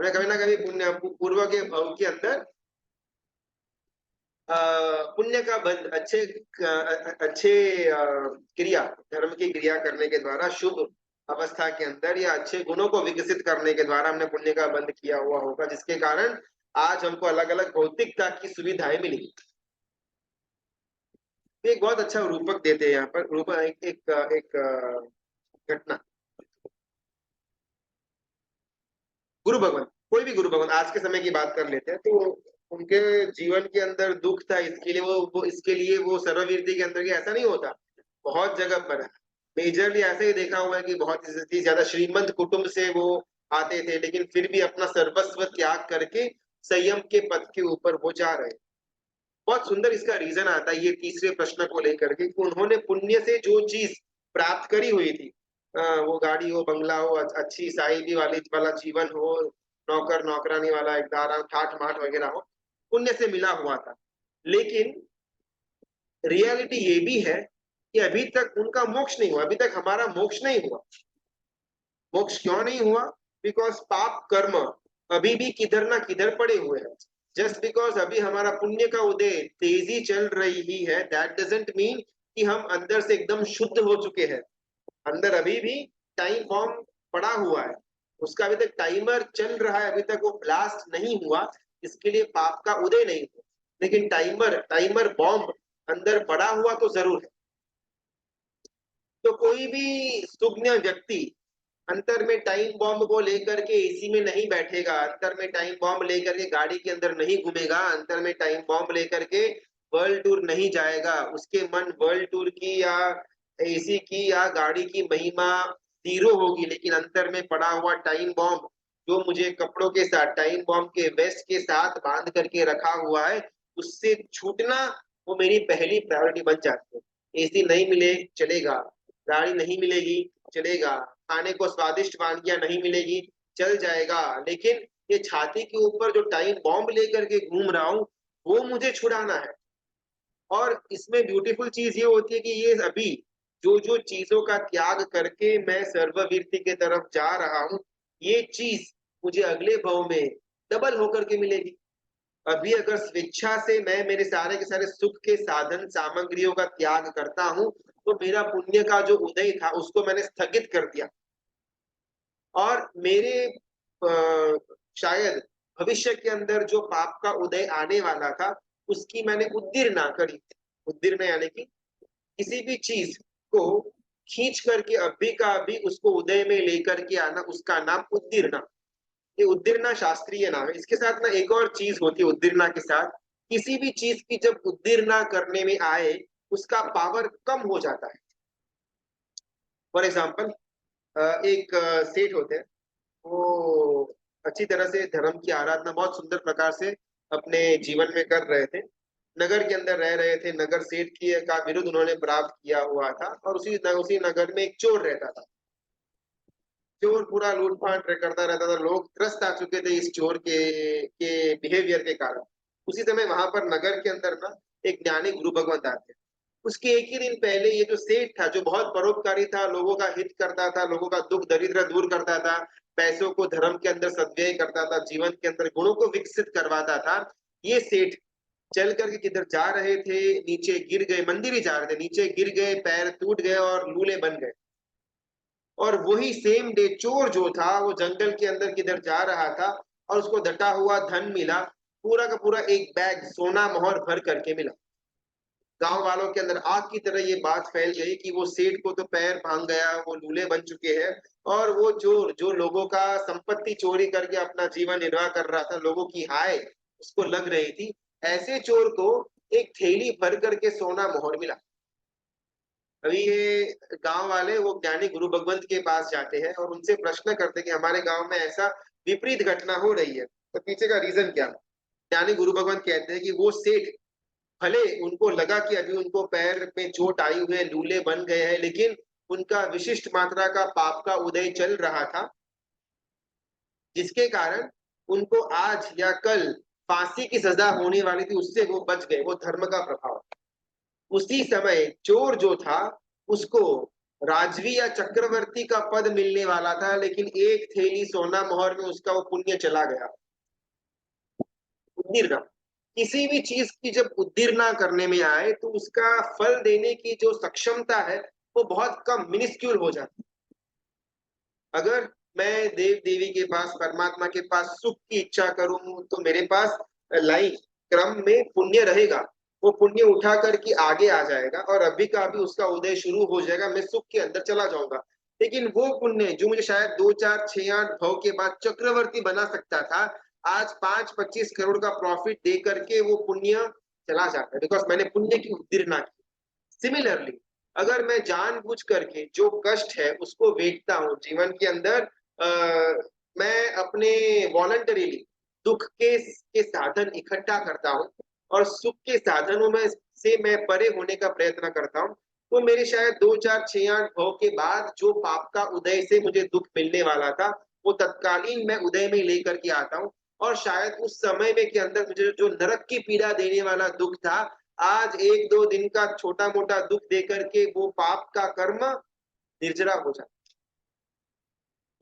मैंने कभी ना कभी पुण्य पूर्व के भव के अंदर पुण्य का बंध अच्छे क्रिया, धर्म की क्रिया करने के द्वारा शुभ अवस्था के अंदर या अच्छे गुणों को विकसित करने के द्वारा हमने पुण्य का बंध किया हुआ होगा, जिसके कारण आज हमको अलग अलग भौतिकता की सुविधाएं मिली। तो एक बहुत अच्छा रूपक देते हैं यहाँ पर, रूपक एक घटना। गुरु भगवान, कोई भी गुरु भगवान, आज के समय की बात कर लेते हैं, तो उनके जीवन के अंदर दुख था, इसके लिए वो इसके लिए वो सर्ववीरती के अंदर के ऐसा नहीं होता। बहुत जगह पर मेजरली ऐसे ही देखा हुआ है कि बहुत ही ज्यादा श्रीमंत कुटुंब से वो आते थे, लेकिन फिर भी अपना सर्वस्व त्याग करके संयम के पथ के ऊपर वो जा रहे हैं। बहुत सुंदर इसका रीजन आता है ये तीसरे प्रश्न को लेकर के, कि उन्होंने पुण्य से जो चीज प्राप्त करी हुई थी, वो गाड़ी हो, बंगला हो, अच्छी साहिबी वाला जीवन हो, नौकर नौकरानी वाला एक आराम ठाठ माठ वगैरह हो, पुण्य से मिला हुआ था। लेकिन रियलिटी ये भी है कि अभी तक उनका मोक्ष नहीं हुआ, अभी तक हमारा मोक्ष नहीं हुआ। मोक्ष क्यों नहीं हुआ? बिकॉज पाप कर्म अभी भी किधर ना किधर पड़े हुए हैं। जस्ट बिकॉज अभी हमारा पुण्य का उदय तेजी चल रही है, दैट डजंट मीन कि हम अंदर से एकदम शुद्ध हो चुके हैं। अंदर अभी भी टाइम बॉम्ब पड़ा हुआ है, उसका अभी तक टाइमर चल रहा है, अभी तक वो ब्लास्ट नहीं हुआ, इसके लिए पाप का उदय नहीं हुआ। लेकिन टाइमर टाइमर बॉम्ब अंदर पड़ा हुआ तो जरूर है। तो कोई भी सुज्ञ व्यक्ति अंतर में टाइम बॉम्ब को लेकर के एसी में नहीं बैठेगा, अंतर में टाइम बॉम्ब लेकर के गाड़ी के अंदर नहीं घूमेगा, अंतर में टाइम बॉम्ब लेकर के वर्ल्ड टूर नहीं जाएगा। उसके मन वर्ल्ड टूर की या एसी की या गाड़ी की महिमा जीरो होगी, लेकिन अंतर में पड़ा हुआ टाइम बॉम्ब, जो मुझे कपड़ों के साथ टाइम बॉम्ब के वेस्ट के साथ बांध करके रखा हुआ है, उससे छूटना वो मेरी पहली प्रायोरिटी बन जाती है। एसी नहीं मिले चलेगा, गाड़ी नहीं मिलेगी चलेगा, खाने को स्वादिष्ट वानगियां नहीं मिलेगी चल जाएगा, लेकिन ये छाती के ऊपर जो टाइम बॉम्ब लेकर के घूम रहा हूँ वो मुझे छुड़ाना है। और इसमें ब्यूटीफुल चीज ये होती है कि ये अभी जो जो चीजों का त्याग करके मैं सर्ववीरती के तरफ जा रहा हूँ, ये चीज मुझे अगले भव में डबल होकर के मिलेगी। अभी अगर स्वेच्छा से मैं मेरे सारे के सारे सुख के साधन सामग्रियों का त्याग करता हूँ, तो मेरा पुण्य का जो उदय था उसको मैंने स्थगित कर दिया, और मेरे शायद भविष्य के अंदर जो पाप का उदय आने वाला था उसकी मैंने उद्दीर्णा करी। उद्दीर्णा यानी कि किसी भी चीज को खींच करके अभी का अभी उसको उदय में लेकर के आना, उसका नाम उद्दीर्णा। ये उद्दीर्णा शास्त्रीय नाम है। इसके साथ ना एक और चीज होती है उद्दीर्णा के साथ, किसी भी चीज की जब उद्दीर्णा करने में आए उसका पावर कम हो जाता है। फॉर एग्जाम्पल, एक सेठ होते हैं, वो अच्छी तरह से धर्म की आराधना बहुत सुंदर प्रकार से अपने जीवन में कर रहे थे, नगर के अंदर रह रहे थे, नगर सेठ की का विरुद्ध उन्होंने प्राप्त किया हुआ था, और उसी नगर में एक चोर रहता था। चोर पूरा लूटपाट करता रहता था, लोग त्रस्त आ चुके थे इस चोर के बिहेवियर के कारण। उसी समय वहां पर नगर के अंदर ना एक ज्ञानी गुरु भगवंत आते। उसके एक ही दिन पहले ये जो सेठ था, जो बहुत परोपकारी था, लोगों का हित करता था, लोगों का दुख दरिद्र दूर करता था, पैसों को धर्म के अंदर सद्व्यय करता था, जीवन के अंदर गुणों को विकसित करवाता था, ये सेठ चल करके किधर जा रहे थे, नीचे गिर गए, मंदिर ही जा रहे थे, नीचे गिर गए, पैर टूट गए और लूले बन गए। और वही सेम डे चोर जो था वो जंगल के अंदर किधर जा रहा था, और उसको डटा हुआ धन मिला, पूरा का पूरा एक बैग सोना मोहर भर करके मिला। गांव वालों के अंदर आग की तरह ये बात फैल गई कि वो सेठ को तो पैर भांग गया, वो लूले बन चुके हैं, और वो चोर जो लोगों का संपत्ति चोरी करके अपना जीवन निर्वाह कर रहा था, लोगों की हाय उसको लग रही थी, ऐसे चोर को एक थैली भर करके सोना मोहर मिला। अभी ये गांव वाले वो ज्ञानी गुरु भगवंत के पास जाते हैं और उनसे प्रश्न करते हैं कि हमारे गांव में ऐसा विपरीत घटना हो रही है, तो पीछे का रीजन क्या है? ज्ञानी गुरु भगवंत कहते हैं कि वो सेठ, भले उनको लगा कि अभी उनको पैर में चोट आई हुई है, लूले बन गए हैं, लेकिन उनका विशिष्ट मात्रा का पाप का उदय चल रहा था, जिसके कारण उनको आज या कल फांसी की सजा होने वाली थी, उससे वो बच गए, वो धर्म का प्रभाव। उसी समय चोर जो था उसको राजवी या चक्रवर्ती का पद मिलने वाला था, लेकिन एक थैली सोना मोहर में उसका वो पुण्य चला गया। उद्दीर्णा, किसी भी चीज की जब उद्दीर्णा करने में आए तो उसका फल देने की जो सक्षमता है वो बहुत कम, मिनिस्क्यूल हो जाती है। अगर मैं देव देवी के पास, परमात्मा के पास सुख की इच्छा करूं तो मेरे पास लाइन क्रम में पुण्य रहेगा, वो पुण्य उठा करके आगे आ जाएगा और अभी का अभी उसका उदय शुरू हो जाएगा, मैं सुख के अंदर चला जाऊंगा। लेकिन वो पुण्य जो मुझे शायद 2 4 6 8 भव के बाद चक्रवर्ती बना सकता था, आज 5 25 करोड़ का प्रॉफिट दे करके वो पुण्य चला जाता है, बिकॉज मैंने पुण्य की उद्दीर्णा की। सिमिलरली, अगर मैं जानबूझ करके जो कष्ट है उसको वेचता हूँ जीवन के अंदर, मैं अपने वॉलंटरीली दुख के साधन इकट्ठा करता हूँ और सुख के साधनों में से मैं परे होने का प्रयत्न करता हूँ, तो मेरे शायद 2 4 6 8 भव के बाद जो पाप का उदय से मुझे दुख मिलने वाला था वो तत्कालीन मैं उदय में लेकर के आता हूँ। और शायद उस समय में के अंदर मुझे जो नरक की पीड़ा देने वाला दुख था, आज 1 2 दिन का छोटा मोटा दुख देकर के वो पाप का कर्म निर्जरा हो जाता।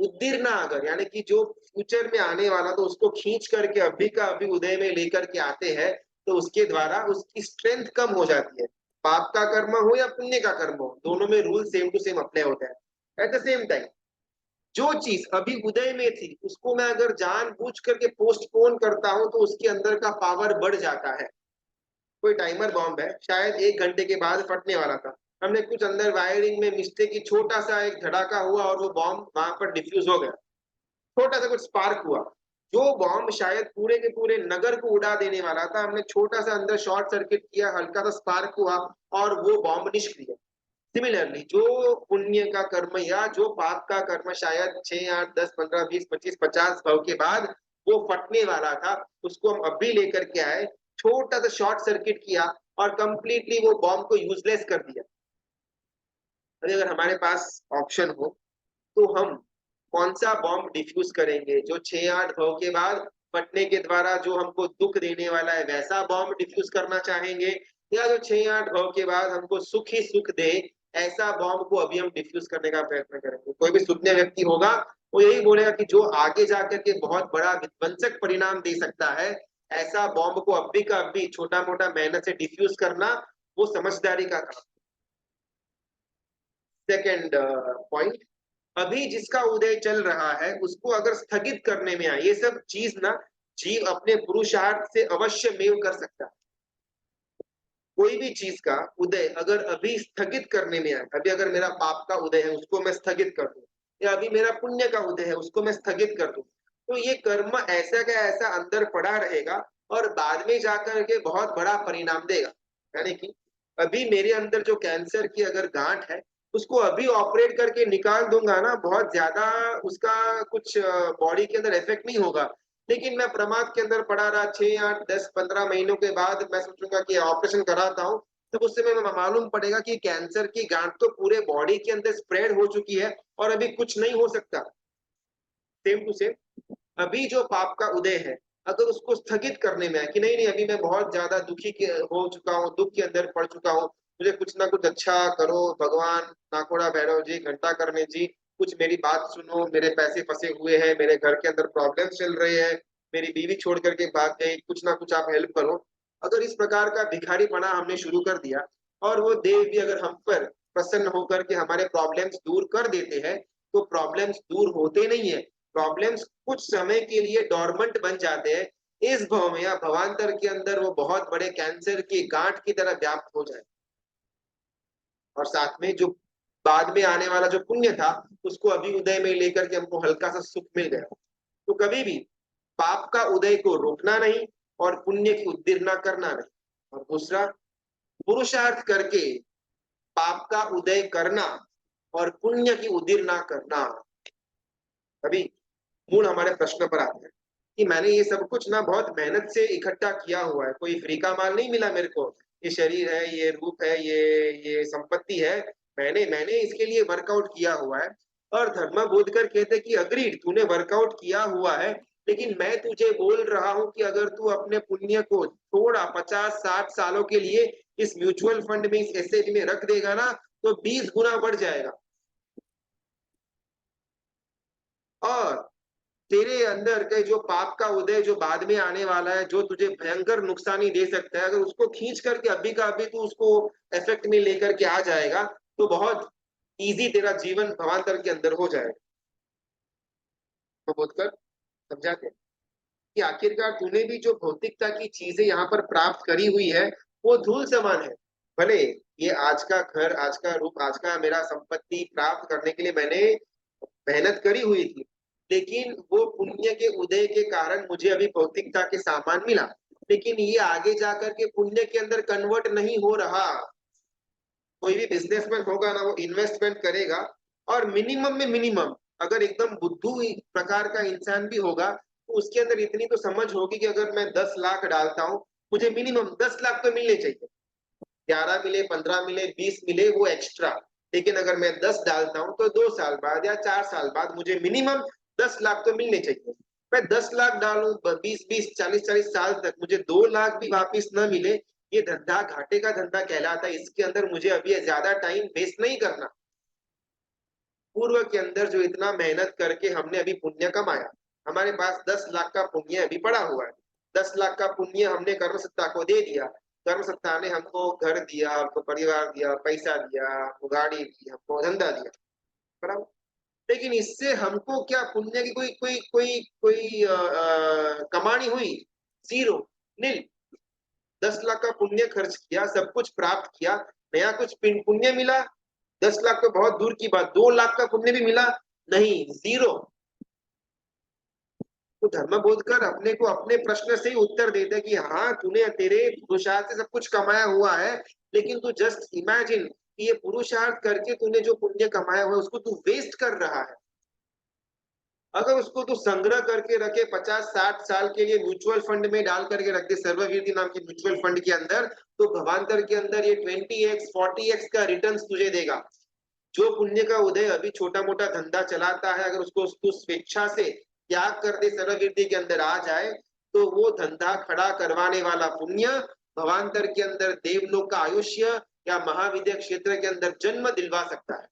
उद्दीर्णा अगर यानी कि जो फ्यूचर में आने वाला तो उसको खींच करके अभी का अभी उदय में लेकर के आते हैं, तो उसके द्वारा उसकी स्ट्रेंथ कम हो जाती है। पाप का कर्म हो या पुण्य का कर्म हो, दोनों में rule same to same apply होता है। एट द सेम टाइम, जो चीज अभी उदय में थी उसको मैं अगर जानबूझ करके पोस्टपोन करता हूं तो उसके अंदर का पावर बढ़ जाता है। कोई टाइमर बॉम्ब है, शायद 1 घंटे के बाद फटने वाला था, हमने कुछ अंदर वायरिंग में मिस्टेक की, छोटा सा एक धड़ाका हुआ और वो बॉम्ब वहां पर डिफ्यूज हो गया, छोटा सा कुछ स्पार्क हुआ। जो बॉम्ब शायद पूरे के पूरे नगर को उड़ा देने वाला था, हमने छोटा सा अंदर शॉर्ट सर्किट किया, हल्का सा स्पार्क हुआ और वो बॉम्ब निष्क्रिय। सिमिलरली, जो पुण्य का कर्म या जो पाप का कर्म शायद 6 8 10 15 20 25 50 भव के बाद वो फटने वाला था, उसको हम अभी लेकर के आए, छोटा सा शॉर्ट सर्किट किया और कंप्लीटली वो बॉम्ब को यूजलेस कर दिया। अभी अगर हमारे पास ऑप्शन हो तो हम कौन सा बॉम्ब डिफ्यूज करेंगे? जो 6 8 भव के बाद फटने के द्वारा जो हमको दुख देने वाला है वैसा बॉम्ब डिफ्यूज करना चाहेंगे, या जो 6 8 भव के बाद हमको सुख ही सुख दे ऐसा बॉम्ब को अभी हम डिफ्यूज करने का प्रयत्न करेंगे? कोई भी सुज्ञ व्यक्ति होगा वो यही बोलेगा कि जो आगे जाकर के बहुत बड़ा विध्वंसक परिणाम दे सकता है, ऐसा बॉम्ब को अभी का अभी छोटा मोटा मेहनत से डिफ्यूज करना वो समझदारी का काम। सेकेंड पॉइंट, अभी जिसका उदय चल रहा है उसको अगर स्थगित करने में आए, ये सब चीज ना जीव अपने पुरुषार्थ से अवश्य मेव कर सकता है। कोई भी चीज का उदय अगर अभी स्थगित करने में आए, अभी अगर मेरा पाप का उदय है उसको मैं स्थगित कर दूं, या अभी मेरा पुण्य का उदय है उसको मैं स्थगित कर दूं, तो ये कर्म ऐसा का ऐसा अंदर पड़ा रहेगा और बाद में जाकर के बहुत बड़ा परिणाम देगा। यानी कि अभी मेरे अंदर जो कैंसर की अगर गांठ है उसको अभी ऑपरेट करके निकाल दूंगा ना, बहुत ज्यादा उसका कुछ बॉडी के अंदर इफेक्ट नहीं होगा। लेकिन मैं प्रमाद के अंदर पड़ा रहा 6 8 10 15 महीनों के बाद मैं सोचूंगा कि ऑपरेशन कराता हूँ, तो उस समय में मालूम पड़ेगा कि कैंसर की गांठ तो पूरे बॉडी के अंदर स्प्रेड हो चुकी है और अभी कुछ नहीं हो सकता। सेम टू सेम, अभी जो पाप का उदय है अगर उसको स्थगित करने में है कि नहीं नहीं अभी मैं बहुत ज्यादा हो चुका हूँ, दुख के अंदर पड़ चुका हूँ, मुझे कुछ ना कुछ अच्छा करो भगवान, नाकोड़ा भैरव जी, घंटा करने जी, कुछ मेरी बात सुनो, मेरे पैसे फंसे हुए हैं, मेरे घर के अंदर प्रॉब्लम चल रहे हैं, मेरी बीवी छोड़ करके भाग गई, कुछ ना कुछ आप हेल्प करो। अगर इस प्रकार का भिखारीपना हमने शुरू कर दिया और वो देव भी अगर हम पर प्रसन्न होकर के हमारे प्रॉब्लम्स दूर कर देते हैं, तो प्रॉब्लम्स दूर होते नहीं है, प्रॉब्लम्स कुछ समय के लिए डॉर्मेंट बन जाते हैं, इस भव में या भवांतर के अंदर वो बहुत बड़े कैंसर की गांठ की तरह व्याप्त हो जाए, और साथ में जो बाद में आने वाला जो पुण्य था उसको अभी उदय में लेकर के हमको हल्का सा सुख मिल गया। तो कभी भी पाप का उदय को रोकना नहीं और पुण्य की उद्दीर्णा करना नहीं। और दूसरा, पुरुषार्थ करके पाप का उदय करना और पुण्य की उद्दीर्णा करना। अभी मूल हमारे प्रश्न पर आते हैं कि मैंने ये सब कुछ ना बहुत मेहनत से इकट्ठा किया हुआ है, कोई फ्री का माल नहीं मिला मेरे को, ये शरीर है, ये रूप है, ये संपत्ति है, मैंने मैंने इसके लिए वर्कआउट किया हुआ है। और धर्म बोधकर कहते कि अग्रीड, तूने वर्कआउट किया हुआ है, लेकिन मैं तुझे बोल रहा हूं कि अगर तू अपने पुण्य को थोड़ा 50 60 सालों के लिए इस म्यूचुअल फंड में, इस एसएच में रख देगा ना, तो 20 गुना बढ़ जाएगा। तेरे अंदर के जो पाप का उदय जो बाद में आने वाला है, जो तुझे भयंकर नुकसानी दे सकता है, अगर उसको खींच करके अभी का अभी तू उसको इफेक्ट में लेकर के आ जाएगा, तो बहुत इजी तेरा जीवन भवांतर के अंदर हो जाएगा। तो बोधकर समझाते हैं कि आखिरकार तूने भी जो भौतिकता की चीजें यहाँ पर प्राप्त करी हुई है, वो धूल समान है। भले ये आज का घर, आज का रूप, आज का मेरा संपत्ति प्राप्त करने के लिए मैंने मेहनत करी हुई थी, लेकिन वो पुण्य के उदय के कारण मुझे अभी भौतिकता के सामान मिला, लेकिन ये आगे जाकर के पुण्य के अंदर कन्वर्ट नहीं हो रहा। कोई भी बिजनेसमैन होगा ना, वो इन्वेस्टमेंट करेगा, और मिनिमम में मिनिमम अगर एकदम बुद्धू प्रकार का इंसान भी होगा, तो उसके अंदर इतनी तो समझ होगी कि अगर मैं 10 लाख डालता हूँ, मुझे मिनिमम 10 लाख तो मिलने चाहिए। 11 मिले, 15 मिले, 20 मिले, वो एक्स्ट्रा। लेकिन अगर मैं 10 डालता हूं, तो 2 साल बाद या 4 साल बाद मुझे मिनिमम 10 लाख तो मिलने चाहिए। मैं 10 लाख डालू, 20-20, 40-40 साल तक मुझे 2 लाख भी वापिस न मिले, ये धंधा घाटे का धंधा कहलाता है। इसके अंदर मुझे अभी ज्यादा टाइम वेस्ट नहीं करना। पूर्व के अंदर जो इतना मेहनत करके हमने अभी पुण्य कमाया, हमारे पास 10 लाख का पुण्य अभी पड़ा हुआ है। 10 लाख का पुण्य हमने कर्म सत्ता को दे दिया। कर्म सत्ता ने हमको घर दिया, हमको परिवार दिया, पैसा दिया, हमको गाड़ी दी, हमको धंधा दिया, बराबर। लेकिन इससे हमको क्या पुण्य की कोई कोई कोई कोई कमानी हुई? जीरो, नील। 10 लाख का पुण्य खर्च किया, सब कुछ प्राप्त किया, नया कुछ पुण्य मिला? 10 लाख तो बहुत दूर की बात, 2 लाख का पुण्य भी मिला? नहीं, जीरो। तो धर्म बोध कर अपने को अपने प्रश्न से ही उत्तर देता है कि हाँ, तूने तेरे पुरुषार्थ से सब कुछ कमाया हुआ है, लेकिन तू जस्ट इमेजिन कि ये पुरुषार्थ करके तूने जो पुण्य कमाया हुआ है, उसको तू वेस्ट कर रहा है। अगर उसको तू संग्रह करके रखे, 50-60 साल के लिए म्यूचुअल फंड में डाल करके रख दे, सर्ववीर्ति नाम की म्यूचुअल फंड के अंदर, तो भवांतर के अंदर ये 20x 40x का रिटर्न तुझे देगा। जो पुण्य का उदय अभी छोटा मोटा धंधा चलाता है, अगर उसको उसको स्वेच्छा से त्याग कर दे, सर्ववीर्ति के अंदर आ जाए, तो वो धंधा खड़ा करवाने वाला पुण्य भवांतर के अंदर देवलोक का आयुष्य या महाविद्या क्षेत्र के अंदर जन्म दिलवा सकता है।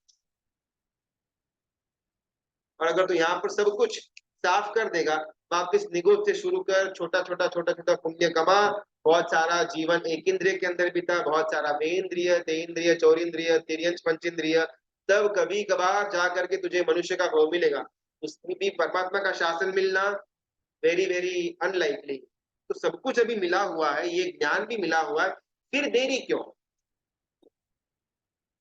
और अगर तो यहाँ पर सब कुछ साफ कर देगा, वापिस निगोद से शुरू कर, छोटा छोटा छोटा छोटा पुण्य कमा, बहुत सारा जीवन एक इंद्रिय के अंदर बीता, बहुत सारा बेन्द्रिय, तेन्द्रिय, चौरिंद्रिय, तिर्यंच, पंचेंद्रिय, तब कभी कभार जा करके तुझे मनुष्य का भाव मिलेगा। उसमें भी परमात्मा का शासन मिलना वेरी वेरी अनलाइकली। तो सब कुछ अभी मिला हुआ है, ये ज्ञान भी मिला हुआ है, फिर देरी क्यों?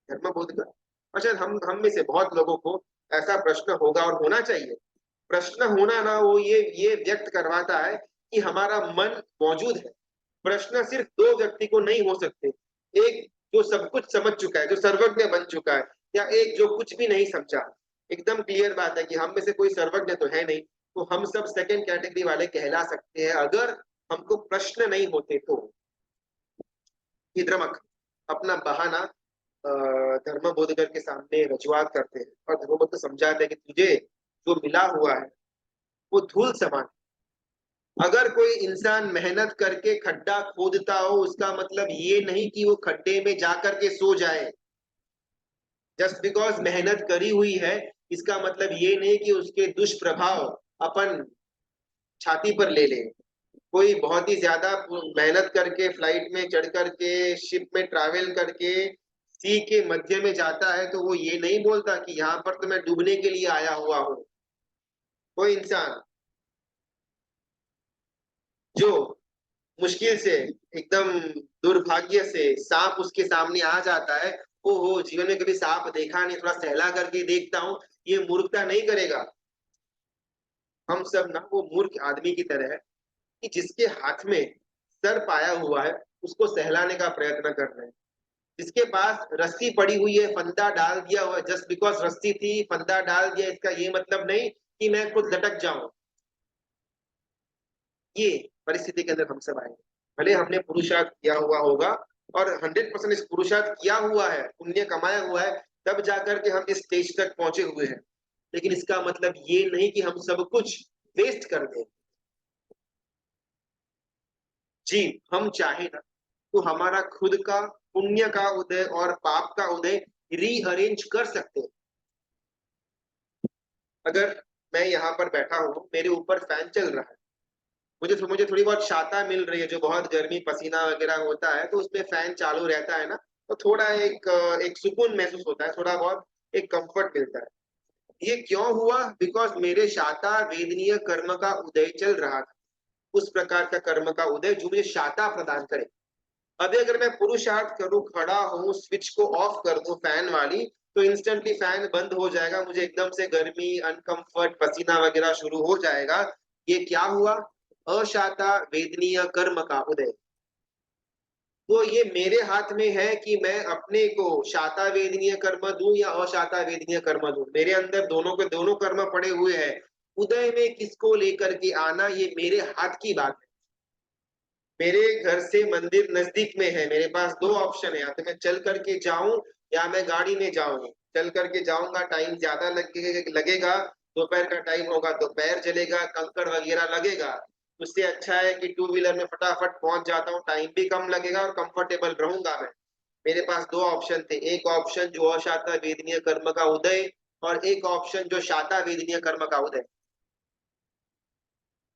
धर्म बोध कर। और शायद हम में से बहुत लोगों को ऐसा प्रश्न होगा, और होना चाहिए। प्रश्न होना ना, वो ये व्यक्त करवाता है कि हमारा मन मौजूद है। प्रश्न सिर्फ दो व्यक्ति को नहीं हो सकते, एक जो सब कुछ समझ चुका है, जो सर्वज्ञ बन चुका है, या एक जो कुछ भी नहीं समझा। एकदम क्लियर बात है कि हम में से कोई सर्वज्ञ तो है नहीं, तो हम सब सेकंड कैटेगरी वाले कहला सकते हैं, अगर हमको प्रश्न नहीं होते तो। इद्रमक अपना बहाना धर्म बोधकर के सामने रजुआत करते हैं, और धर्म बोध समझाते हैं कि तुझे जो मिला हुआ है वो धूल समान। अगर कोई इंसान मेहनत करके खड्डा खोदता हो, उसका मतलब ये नहीं कि वो खड्डे में जाकर के सो जाए। जस्ट बिकॉज मेहनत करी हुई है, इसका मतलब ये नहीं कि उसके दुष्प्रभाव अपन छाती पर ले ले। कोई बहुत ही ज्यादा मेहनत करके फ्लाइट में चढ़ करके, शिप में ट्रैवल करके सी के मध्य में जाता है, तो वो ये नहीं बोलता कि यहाँ पर तो मैं डूबने के लिए आया हुआ हूँ। कोई इंसान जो मुश्किल से, एकदम दुर्भाग्य से सांप उसके सामने आ जाता है, ओहो जीवन में कभी सांप देखा नहीं, थोड़ा सहला करके देखता हूँ, ये मूर्खता नहीं करेगा। हम सब ना वो मूर्ख आदमी की तरह है कि जिसके हाथ में सर पाया हुआ है, उसको सहलाने का प्रयत्न कर रहे हैं। जिसके पास रस्सी पड़ी हुई है, फंदा डाल दिया हुआ, जस्ट बिकॉज रस्सी थी, फंदा डाल दिया, इसका ये मतलब नहीं कि मैं खुद लटक जाऊं। ये परिस्थिति के अंदर हम सब आएंगे। भले हमने पुरुषार्थ किया हुआ होगा, और 100% इस पुरुषार्थ किया हुआ है, पुण्य कमाया हुआ है, तब जाकर के हम इस स्टेज तक पहुंचे हुए हैं। लेकिन इसका मतलब ये नहीं कि हम सब कुछ वेस्ट कर दें। जी, हम चाहे ना, तो हमारा खुद का पुण्य का उदय और पाप का उदय रीअरेंज कर सकते हैं। अगर मैं यहाँ पर बैठा हूँ, मेरे ऊपर फैन चल रहा है, मुझे थोड़ी बहुत शाता मिल रही है, जो बहुत गर्मी पसीना वगैरह होता है तो उसमें फैन चालू रहता है ना, तो थोड़ा एक सुकून महसूस होता है, थोड़ा बहुत एक कंफर्ट मिलता है। ये क्यों हुआ? बिकॉज मेरे शाता वेदनीय कर्म का उदय चल रहा था, उस प्रकार का कर्म का उदय जो मुझे शाता प्रदान करे। अभी अगर मैं पुरुषार्थ करूं, खड़ा हूं, स्विच को ऑफ कर दूं फैन वाली, तो इंस्टेंटली फैन बंद हो जाएगा, मुझे एकदम से गर्मी, अनकंफर्ट, पसीना वगैरह शुरू हो जाएगा। ये क्या हुआ? अशाता वेदनीय कर्म का उदय। तो ये मेरे हाथ में है कि मैं अपने को शाता वेदनीय कर्म दूं या अशाता वेदनीय कर्म दूं। मेरे अंदर दोनों के दोनों कर्म पड़े हुए हैं। उदय में किसको लेकर के आना, ये मेरे हाथ की बात है। मेरे घर से मंदिर नजदीक में है, मेरे पास दो ऑप्शन है, या तो मैं चल करके जाऊं या मैं गाड़ी में जाऊं। चल करके जाऊंगा, टाइम ज्यादा लगेगा, दोपहर का टाइम होगा तो पैर जलेगा, कंकड़ वगैरह लगेगा। उससे अच्छा है कि टू व्हीलर में फटाफट पहुंच जाता हूँ, टाइम भी कम लगेगा और कंफर्टेबल रहूंगा मैं। मेरे पास दो ऑप्शन थे, एक ऑप्शन जो अशाता वेदनीय कर्म का उदय, और एक ऑप्शन जो शाता वेदनीय कर्म का उदय।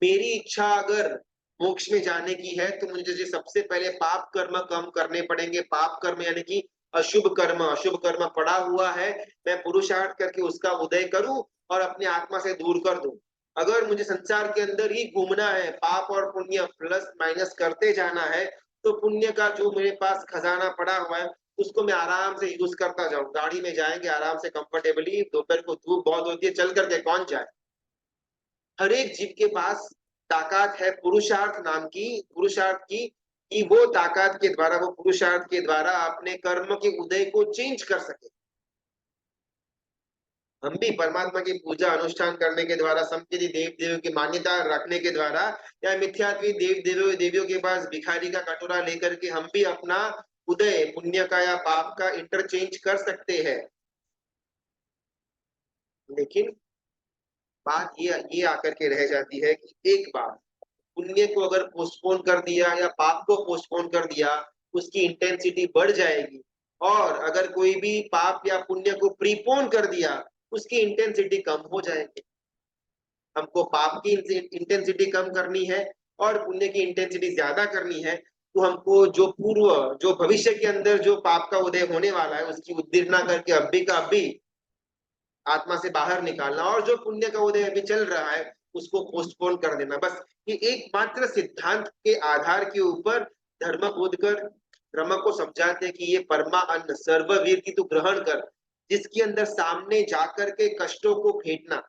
मेरी इच्छा अगर मोक्ष में जाने की है तो मुझे सबसे पहले पाप कर्म कम करने पड़ेंगे। पाप कर्म यानी कि अशुभ कर्म पड़ा हुआ है, मैं पुरुषार्थ करके उसका उदय करूं और अपनी आत्मा से दूर कर दूं। अगर मुझे संसार के अंदर ही घूमना है, पाप और पुण्य प्लस माइनस करते जाना है, तो पुण्य का जो मेरे पास खजाना पड़ा हुआ है उसको मैं आराम से यूज करता जाऊं। गाड़ी में जाएंगे आराम से कंफर्टेबली, दोपहर को धूप बहुत होती है, चल करके कौन जाए। हर एक जीव के पास ताकत है पुरुषार्थ नाम की, पुरुषार्थ की, कि वो ताकत के द्वारा, वो पुरुषार्थ के द्वारा अपने कर्म के उदय को चेंज कर सके। हम भी परमात्मा की पूजा अनुष्ठान करने के द्वारा, संकीर्ति देव देवियों की मान्यता रखने के द्वारा, या मिथ्यात्वी देव देवियों देवियों के पास भिखारी का कटोरा लेकर के हम भी अपना उदय पुण्य का या पाप का इंटरचेंज कर सकते हैं। लेकिन बात ये आकर के रह जाती है कि एक बार पुण्य को अगर पोस्टपोन कर दिया या पाप को पोस्टपोन कर दिया, उसकी इंटेंसिटी बढ़ जाएगी। और अगर कोई भी पाप या पुण्य को प्रीपोन कर दिया, उसकी इंटेंसिटी कम हो जाएगी। हमको पाप की इंटेंसिटी कम करनी है और पुण्य की इंटेंसिटी ज्यादा करनी है, तो हमको जो पूर्व, जो भविष्य के अंदर जो पाप का उदय होने वाला है उसकी उद्दीपना करके अभी का अभी आत्मा से बाहर निकालना, और जो पुण्य का उदय अभी चल रहा है उसको पोस्टपोन कर देना। बस ये एकमात्र सिद्धांत के आधार के ऊपर धर्म बोध कर ब्रह्म को समझाते कि ये परमा अन्न सर्ववीर की तू ग्रहण कर, जिसके अंदर सामने जाकर के कष्टों को फेंटना।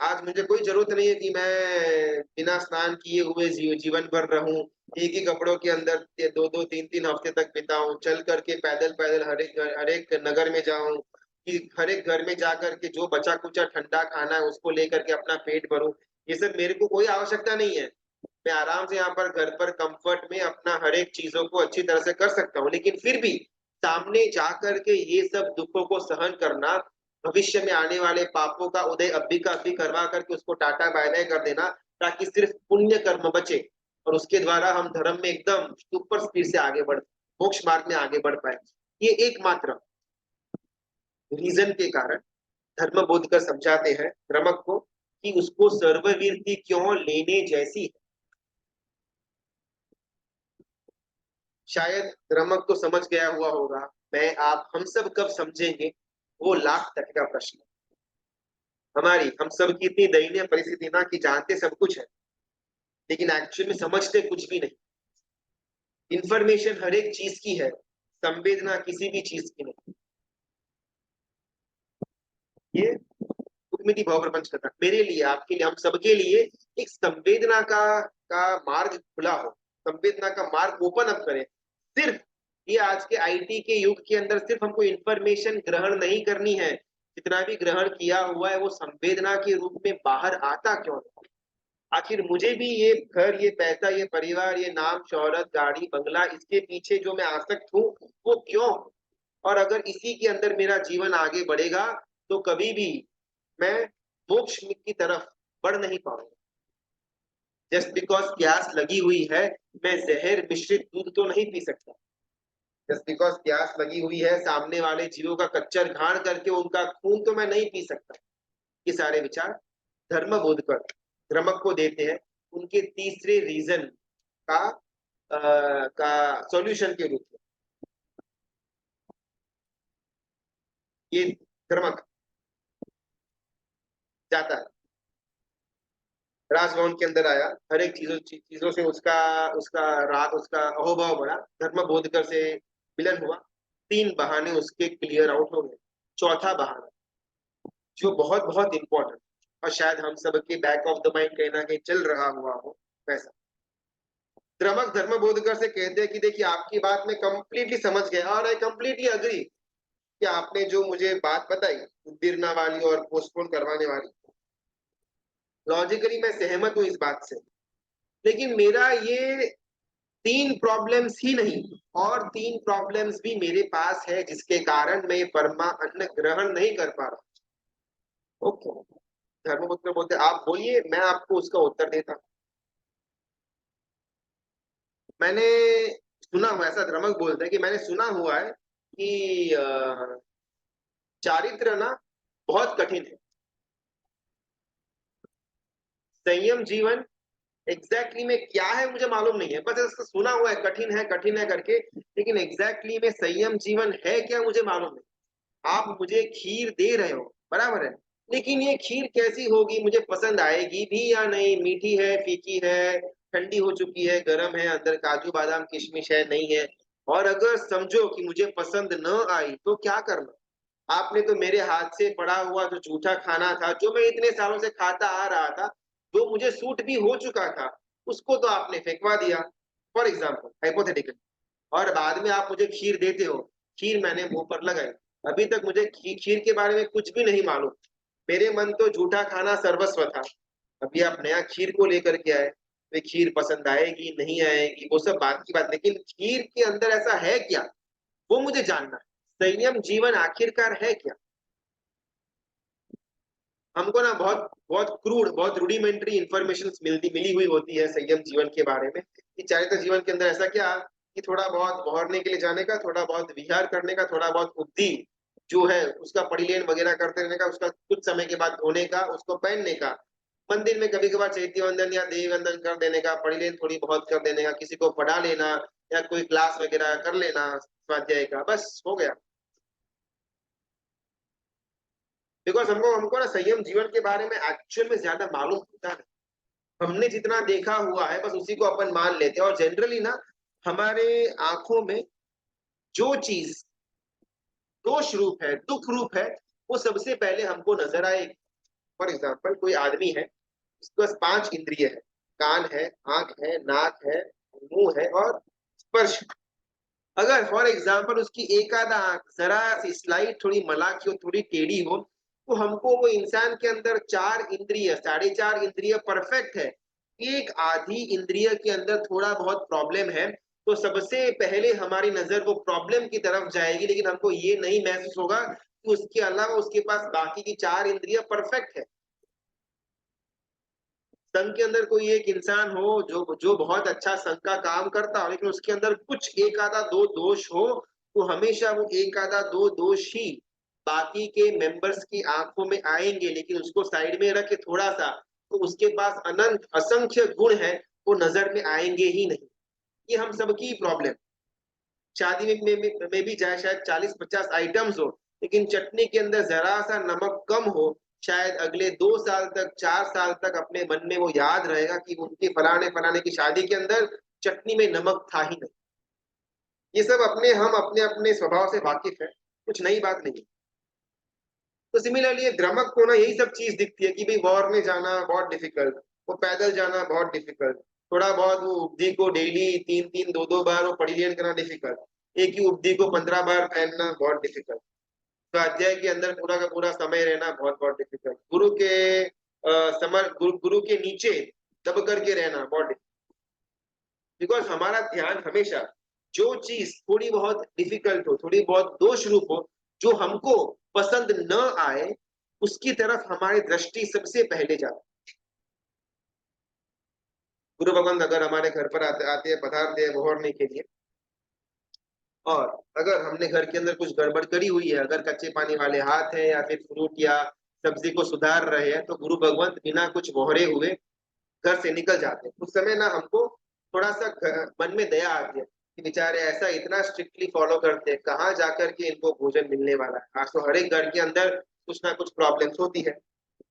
आज मुझे कोई जरूरत नहीं है कि मैं बिना स्नान किए हुए जीवन भर रहूं, एक ही कपड़ों के अंदर दो दो तीन तीन हफ्ते तक बिताऊं, चल करके पैदल पैदल हर एक नगर में जाऊं, कि हर एक घर में जाकर के जो बचा कुचा ठंडा खाना है उसको लेकर के अपना पेट भरूं। ये सब मेरे को कोई आवश्यकता नहीं है। मैं आराम से यहाँ पर घर पर कंफर्ट में अपना हर एक चीजों को अच्छी तरह से कर सकता हूँ, लेकिन फिर भी सामने जाकर के ये सब दुखों को सहन करना, भविष्य में आने वाले पापों का उदय अभी का अभी करवा करके उसको टाटा बाय बाय कर देना, ताकि सिर्फ पुण्य कर्म बचे और उसके द्वारा हम धर्म में एकदम सुपर स्पीड से आगे बढ़, मोक्ष मार्ग में आगे बढ़ पाए। ये एकमात्र रीजन के कारण धर्म बोध कर समझाते हैं रमक को कि उसको सर्ववीरती क्यों लेने जैसी है। शायद रमक तो समझ गया हुआ होगा, मैं आप हम सब कब समझेंगे, वो लाख तरह का प्रश्न है। हम सब की इतनी दयनीय परिस्थिति ना कि जानते सब कुछ है, लेकिन एक्चुअल में समझते कुछ भी नहीं। इंफॉर्मेशन हर एक चीज की है, संवेदना किसी भी चीज की नहीं। ये रुक्मिणी भाव प्रपंच करना मेरे लिए, आपके लिए, हम सबके लिए एक संवेदना का मार्ग खुला हो, संवेदना का मार्ग ओपन अप करें। सिर्फ ये आज के आईटी के युग के अंदर सिर्फ हमको इंफॉर्मेशन ग्रहण नहीं करनी है, जितना भी ग्रहण किया हुआ है वो संवेदना के रूप में बाहर आता क्यों नहीं। आखिर मुझे भी ये घर, ये पैसा, ये परिवार, ये नाम शोहरत, गाड़ी बंगला, इसके पीछे जो मैं आसक्त हूँ वो क्यों? और अगर इसी के अंदर मेरा जीवन आगे बढ़ेगा तो कभी भी मैं मोक्ष की तरफ बढ़ नहीं पाऊंगा। जस्ट बिकॉज प्यास लगी हुई है, मैं जहर मिश्रित दूध तो नहीं पी सकता। जस्ट बिकॉज प्यास लगी हुई है, सामने वाले जीवों का कच्चर घाण करके उनका खून तो मैं नहीं पी सकता। ये सारे विचार धर्म बोध कर ध्रमक को देते हैं उनके तीसरे रीजन का सॉल्यूशन के रूप में। ये ध्रमक जाता है, राजभवन के अंदर आया, हर एक चीजों से उसका उसका राग उसका अहोभाव बढ़ा, धर्म बोधकर से मिलन हुआ, 3 बहाने उसके क्लियर आउट हो गए। चौथा बहाना जो बहुत बहुत इंपॉर्टेंट और शायद हम सबके बैक ऑफ द माइंड कहीं ना कहीं चल रहा हुआ हो वैसा, त्रमक धर्म बोधकर से कहते हैं कि देखिए आपकी बात में कंप्लीटली समझ गया और आई कंप्लीटली अग्री कि आपने जो मुझे बात बताई उद्दीर्णा वाली और पोस्टपोन करवाने वाली, लॉजिकली मैं सहमत हूं इस बात से, लेकिन मेरा ये 3 प्रॉब्लम्स ही नहीं और 3 प्रॉब्लम्स भी मेरे पास है जिसके कारण मैं परमा अन्न ग्रहण नहीं कर पा रहा। ओके, धर्मपुत्र बोलते आप बोलिए, मैं आपको उसका उत्तर देता। मैंने सुना हुआ, ऐसा ध्रमक बोलते हैं कि मैंने सुना हुआ है कि चारित्र ना बहुत कठिन है, संयम जीवन एग्जैक्टली में क्या है मुझे मालूम नहीं है, बस ऐसा सुना हुआ है कठिन है करके, लेकिन एग्जैक्टली में संयम जीवन है क्या मुझे मालूम नहीं। आप मुझे खीर दे रहे हो, बराबर है, लेकिन ये खीर कैसी होगी, मुझे पसंद आएगी भी या नहीं, मीठी है, फीकी है, ठंडी हो चुकी है, गर्म है, अंदर काजू बादाम किशमिश है, नहीं है, और अगर समझो कि मुझे पसंद न आई तो क्या करना। आपने तो मेरे हाथ से पड़ा हुआ जो जूठा खाना था, जो मैं इतने सालों से खाता आ रहा था, जो मुझे सूट भी हो चुका था, उसको तो आपने फेंकवा दिया, फॉर एग्जाम्पल हाइपोथेटिकल, और बाद में आप मुझे खीर देते हो, खीर मैंने मुंह पर लगाई, अभी तक मुझे खीर के बारे में कुछ भी नहीं मालूम, मेरे मन तो जूठा खाना सर्वस्व था, अभी आप नया खीर को लेकर के आए, वे खीर पसंद आएगी नहीं आएगी वो सब बात की बात, लेकिन खीर के अंदर ऐसा है क्या वो मुझे जानना है, संयम जीवन आखिरकार है क्या। हमको ना बहुत बहुत क्रूड बहुत रूडिमेंट्री इंफॉर्मेशन मिली हुई होती है संयम जीवन के बारे में, कि चारित्र जीवन के अंदर ऐसा क्या कि थोड़ा बहुत बहरने के लिए जाने का, थोड़ा बहुत विहार करने का, थोड़ा बहुत बुद्धि जो है उसका परिलेन वगैरह करते रहने का, उसका कुछ समय के बाद धोने का, उसको पहनने का, मंदिर में कभी कभार चैत्य वंदन या देवी वंदन कर देने का, परिलेन थोड़ी बहुत कर देने का, किसी को पढ़ा लेना या कोई क्लास वगैरह कर लेना स्वाध्याय का, बस हो गया। बिकॉज हमको हमको ना संयम जीवन के बारे में एक्चुअल में ज्यादा मालूम होता है, हमने जितना देखा हुआ है बस उसी को अपन मान लेते हैं, और जनरली ना हमारे आंखों में जो चीज दोष रूप है, दुख रूप है, वो सबसे पहले हमको नजर आएगी। फॉर एग्जाम्पल कोई आदमी है, उसके पास 5 इंद्रिय है, कान है, आंख है, नाक है, मुंह है और स्पर्श। अगर फॉर एग्जाम्पल उसकी एक आधा आंख जरा सी स्लाइड थोड़ी मलाकी हो, थोड़ी टेढ़ी हो, तो हमको वो इंसान के अंदर 4 इंद्रिय 4.5 इंद्रिय परफेक्ट है, एक आधी इंद्रिय के अंदर थोड़ा बहुत प्रॉब्लम है, तो सबसे पहले हमारी नजर वो प्रॉब्लम की तरफ जाएगी, लेकिन हमको ये नहीं महसूस होगा कि उसके अलावा उसके पास बाकी की 4 इंद्रिय परफेक्ट है। संघ के अंदर कोई एक इंसान हो जो जो बहुत अच्छा संघ का काम करता हो, लेकिन उसके अंदर कुछ एक आधा दो दोष हो, तो हमेशा वो एक आधा दो दोष ही बाकी के मेंबर्स की आंखों में आएंगे, लेकिन उसको साइड में रखे थोड़ा सा, तो उसके पास अनंत असंख्य गुण है, वो नजर में आएंगे ही नहीं। ये हम सबकी प्रॉब्लम, शादी में भी चाहे शायद 40-50 आइटम्स हो, लेकिन चटनी के अंदर जरा सा नमक कम हो, शायद अगले 2 साल तक 4 साल तक अपने मन में वो याद रहेगा कि उनके फलाने फलाने की शादी के अंदर चटनी में नमक था ही नहीं। ये सब हम अपने अपने स्वभाव से वाकिफ है, कुछ नई बात नहीं। तो सिमिलरली द्रमक को ना यही सब चीज दिखती है कि भाई वॉर में जाना बहुत डिफिकल्ट, वो पैदल जाना बहुत डिफिकल्ट, थोड़ा बहुत वो उपदी को डेली 3-3 2-2 बार वो परिलीन करना डिफिकल्ट, एक ही उपदी को 15 बार पहनना बहुत डिफिकल्ट, स्वाध्याय के अंदर पूरा का पूरा समय रहना बहुत बहुत डिफिकल्ट, गुरु के गुरु के नीचे दब करके रहना बहुत डिफिकल्ट, बिकॉज हमारा ध्यान हमेशा जो चीज थोड़ी बहुत डिफिकल्ट हो, थोड़ी बहुत दोष रूप हो, जो हमको पसंद न आए, उसकी तरफ हमारी दृष्टि सबसे पहले जाती। गुरु भगवान अगर हमारे घर पर आते हैं, पधारते हैं बहरने के लिए, और अगर हमने घर के अंदर कुछ गड़बड़ करी हुई है, अगर कच्चे पानी वाले हाथ है या फिर फ्रूट या सब्जी को सुधार रहे हैं, तो गुरु भगवंत बिना कुछ मोहरे हुए घर से निकल जाते हैं। उस समय ना हमको थोड़ा सा मन में दया आती है कि बेचारे ऐसा इतना स्ट्रिक्टली फॉलो करते हैं, कहाँ जाकर के इनको भोजन मिलने वाला है। आज तो हर एक घर के अंदर कुछ ना कुछ प्रॉब्लम्स होती है।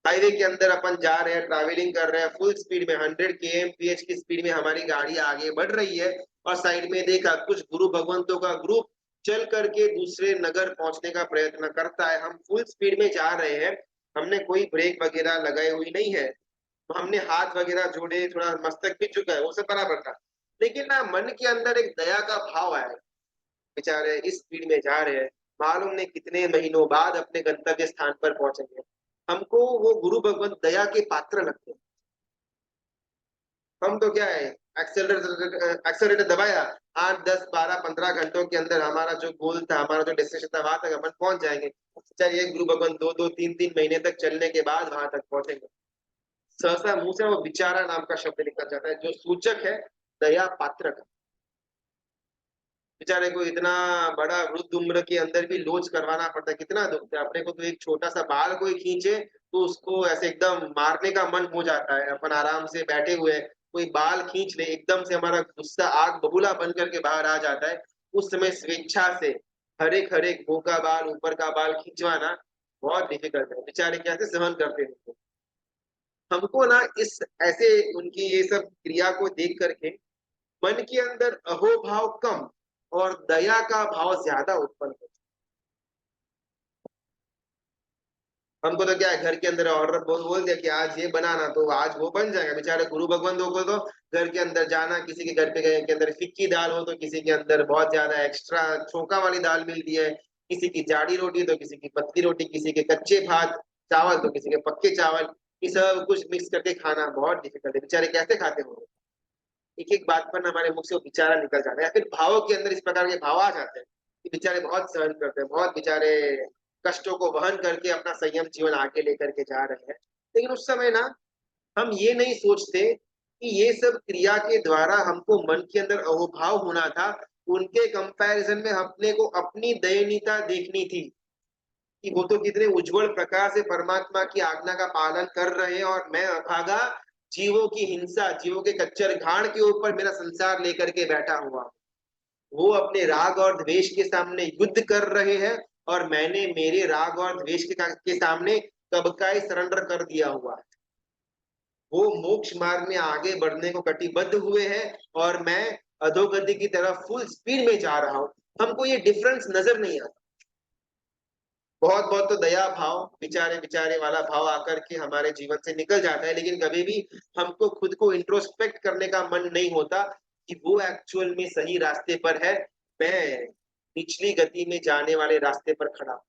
हाईवे के अंदर अपन जा रहे हैं, ट्रैवलिंग कर रहे हैं फुल स्पीड में, 100 km/h की स्पीड में हमारी गाड़ी आगे बढ़ रही है, और साइड में देखा कुछ गुरु भगवंतों का ग्रुप चल करके दूसरे नगर पहुंचने का प्रयत्न करता है। हम फुल स्पीड में जा रहे हैं, हमने कोई ब्रेक वगैरह लगाई हुई नहीं है, हमने हाथ वगैरह जोड़े, थोड़ा मस्तक भी झुका है, वो सब बराबर था। लेकिन ना मन के अंदर एक दया का भाव आया, बेचारे इस स्पीड में जा रहे हैं, मालूम नहीं कितने महीनों बाद अपने गंतव्य स्थान पर पहुंचेंगे। हमको वो गुरु भगवंत दया के पात्र लगते हैं। हम तो क्या है, एक्सेलरेटर एक्सेलरेटर दबाया, 8 10 12 15 घंटों के अंदर हमारा जो गोल था, हमारा जो डेस्टिनेशन था, वहां तक अपन पहुंच जाएंगे। चलिए गुरु भगवंत 2 2 3 3 महीने तक चलने के बाद वहां तक पहुंचेंगे। सहसा मुंह से वो विचारा नाम का शब्द निकल जाता है, जो सूचक है दया पात्र का। बेचारे को इतना बड़ा वृद्ध उम्र के अंदर भी लोच करवाना पड़ता है, कितना दुख है अपने को। तो एक छोटा सा बाल कोई खींचे तो उसको ऐसे एकदम मारने का मन हो जाता है। अपन आराम से बैठे हुए हैं, कोई बाल खींच ले, एकदम से हमारा गुस्सा आग बबूला बन करके बाहर आ जाता है। उस समय स्वेच्छा से हरेक हरेक मुंह का बाल, ऊपर का बाल खींचवाना बहुत डिफिकल्ट है। बेचारे कैसे सहन करते हैं। हमको ना इस ऐसे उनकी ये सब क्रिया को देख करके मन के अंदर अहोभाव कम और दया का भाव ज्यादा उत्पन्न होता है। हमको तो क्या है, घर के अंदर ऑर्डर बोल दिया कि आज ये बनाना, तो आज वो बन जाएगा। बेचारे गुरु भगवंतों को तो घर के अंदर जाना, किसी के घर पे गए के अंदर फिक्की दाल हो तो किसी के अंदर बहुत ज्यादा एक्स्ट्रा चोखा वाली दाल मिलती है, किसी की जाड़ी रोटी तो किसी की पतली रोटी, किसी के कच्चे भात चावल तो किसी के पक्के चावल, ये सब कुछ मिक्स करके खाना बहुत डिफिकल्ट है। बेचारे कैसे खाते होंगे। एक एक बात पर हमारे मुख से वो बेचारा निकल जाता है, या फिर भावों के अंदर इस प्रकार के भाव आ जाते हैं कि बेचारे बहुत सहन करते हैं, बहुत बेचारे कष्टों को वहन करके अपना संयम जीवन आगे लेकर के जा रहे हैं। लेकिन उस समय ना हम ये नहीं सोचते कि ये सब क्रिया के द्वारा हमको मन के अंदर अहोभाव होना था। उनके कंपैरिजन में अपने को अपनी दयनीयता देखनी थी कि वो तो कितने उज्जवल प्रकार से परमात्मा की आज्ञा का पालन कर रहे हैं, और मैं अभागा जीवों की हिंसा, जीवों के कच्चर घाण के ऊपर मेरा संसार लेकर के बैठा हुआ। वो अपने राग और द्वेष के सामने युद्ध कर रहे हैं, और मैंने मेरे राग और द्वेष के सामने कब का ही सरेंडर कर दिया हुआ है। वो मोक्ष मार्ग में आगे बढ़ने को कटिबद्ध हुए हैं, और मैं अधोगति की तरफ फुल स्पीड में जा रहा हूं। हमको ये डिफरेंस नजर नहीं आता। बहुत बहुत तो दया भाव, बेचारे बेचारे वाला भाव आकर के हमारे जीवन से निकल जाता है, लेकिन कभी भी हमको खुद को इंट्रोस्पेक्ट करने का मन नहीं होता कि वो एक्चुअल में सही रास्ते पर है, मैं निचली गति में जाने वाले रास्ते पर खड़ा हूं।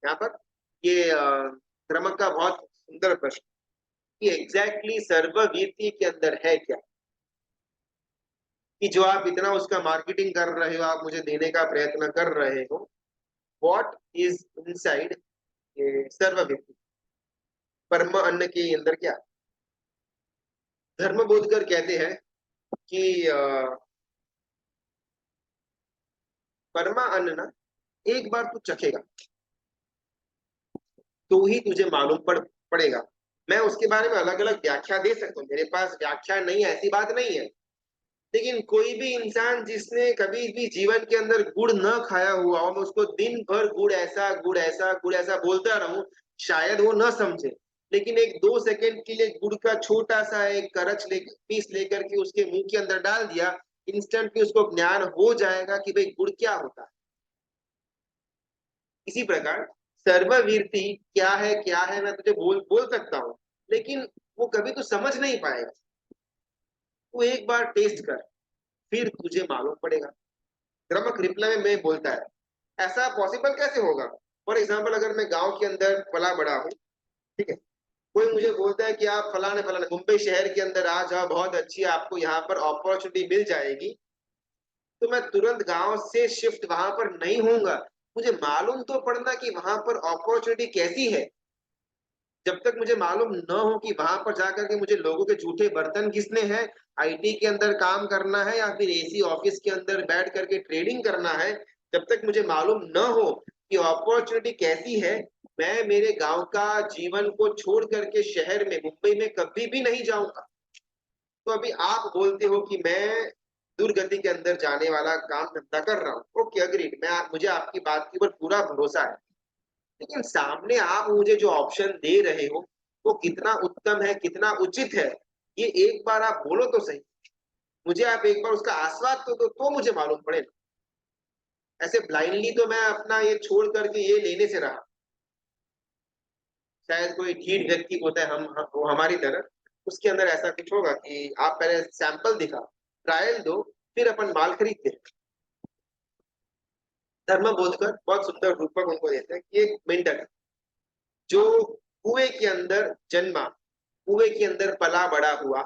यहाँ पर ये क्रमक का बहुत सुंदर प्रश्न कि एग्जैक्टली सर्ववीर्ति के अंदर है क्या, कि जो आप इतना उसका मार्केटिंग कर रहे हो, आप मुझे देने का प्रयत्न कर रहे हो, व्हाट इज इनसाइड ये सर्वव्यापी परम अन्न के अंदर क्या। धर्म बोधकर कहते हैं कि परमा अन्न ना एक बार तू चखेगा तो ही तुझे मालूम पड़ेगा। मैं उसके बारे में अलग अलग व्याख्या दे सकता हूँ, मेरे पास व्याख्या नहीं है ऐसी बात नहीं है। लेकिन कोई भी इंसान जिसने कभी भी जीवन के अंदर गुड़ न खाया हुआ हो, मैं उसको दिन भर गुड़ ऐसा गुड़ ऐसा गुड़ ऐसा बोलता रहूं, शायद वो न समझे। लेकिन एक 2 सेकंड के लिए गुड़ का छोटा सा एक करच पीस लेकर के उसके मुंह के अंदर डाल दिया, इंस्टेंटली उसको ज्ञान हो जाएगा कि भाई गुड़ क्या होता है। इसी प्रकार सर्ववीरति क्या है मैं तुझे बोल बोल सकता हूँ, लेकिन वो कभी तो समझ नहीं पाएगा। तू एक बार टेस्ट कर, फिर तुझे मालूम पड़ेगा। क्रमक रिप्लाई में बोलता है, ऐसा पॉसिबल कैसे होगा। फॉर एग्जाम्पल अगर मैं गांव के अंदर पला बड़ा हूँ, ठीक है, कोई मुझे बोलता है कि आप फलाने फलाने मुंबई शहर के अंदर आ जाओ, बहुत अच्छी आपको यहाँ पर अपॉर्चुनिटी मिल जाएगी, तो मैं तुरंत गांव से शिफ्ट वहां पर नहीं होऊंगा। मुझे मालूम तो पड़ना कि वहां पर अपॉर्चुनिटी कैसी है। जब तक मुझे मालूम न हो कि वहां पर जाकर के मुझे लोगों के जूठे बर्तन घिसने हैं, आईटी के अंदर काम करना है, या फिर एसी ऑफिस के अंदर बैठ करके ट्रेडिंग करना है, जब तक मुझे मालूम न हो कि अपॉर्चुनिटी कैसी है, मैं मेरे गांव का जीवन को छोड़ करके शहर में मुंबई में कभी भी नहीं जाऊंगा। तो अभी आप बोलते हो कि मैं दुर्गति के अंदर जाने वाला काम धंधा कर रहा हूँ, ओके अग्रीड, मुझे आपकी बात के ऊपर पूरा भरोसा है। लेकिन सामने आप मुझे जो ऑप्शन दे रहे हो वो कितना उत्तम है, कितना उचित है, ये एक बार आप बोलो तो सही। मुझे आप एक बार उसका आस्वाद तो मुझे मालूम पड़े। ऐसे ब्लाइंडली तो मैं अपना ये छोड़ करके ये लेने से रहा। शायद कोई ढीठ व्यक्ति होता है वो हमारी तरह, उसके अंदर ऐसा कुछ होगा कि आप पहले सैंपल दिखा, ट्रायल दो, फिर अपन माल खरीदते हैं। धर्म बोधकर बहुत सुंदर रूपक उनको देते हैं कि एक मेंढक जो कुएं के अंदर जन्मा, कुएं के अंदर पला बड़ा हुआ,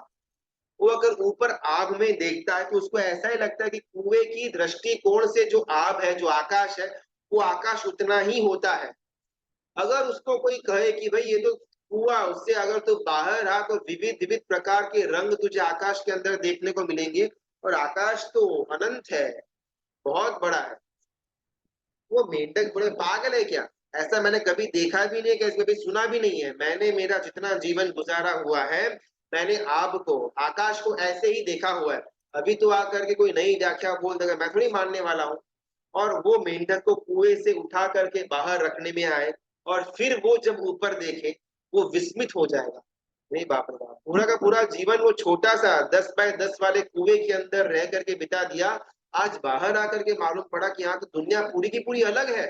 वो अगर ऊपर आग में देखता है तो उसको ऐसा ही लगता है कि कुएं की दृष्टिकोण से जो आग है, जो आकाश है, वो आकाश उतना ही होता है। अगर उसको कोई कहे कि भाई ये तो कुआ, उससे अगर तू बाहर आ तो विविध विविध प्रकार के रंग तुझे आकाश के अंदर देखने को मिलेंगे, और आकाश तो अनंत है, बहुत बड़ा है। वो मेंढक बड़े पागल है क्या? ऐसा मैंने कभी देखा भी नहीं, कैसे कभी सुना भी नहीं है। मैंने मेरा जितना जीवन गुजारा हुआ है, मैंने आग को, आकाश को ऐसे ही देखा हुआ है। अभी तो आकर के कोई नई व्याख्या बोल देगा, मैं थोड़ी मानने वाला हूँ। और वो मेंढक को कुएं से उठा करके बाहर रखने में आए, और फिर वो जब ऊपर देखे, वो विस्मित हो जाएगा। नहीं बाप रे बाप, पूरा का पूरा जीवन वो छोटा सा 10 बाय 10 वाले कुएं के अंदर रह करके बिता दिया। आज बाहर आकर के मालूम पड़ा कि यहाँ तो दुनिया पूरी की पूरी अलग है।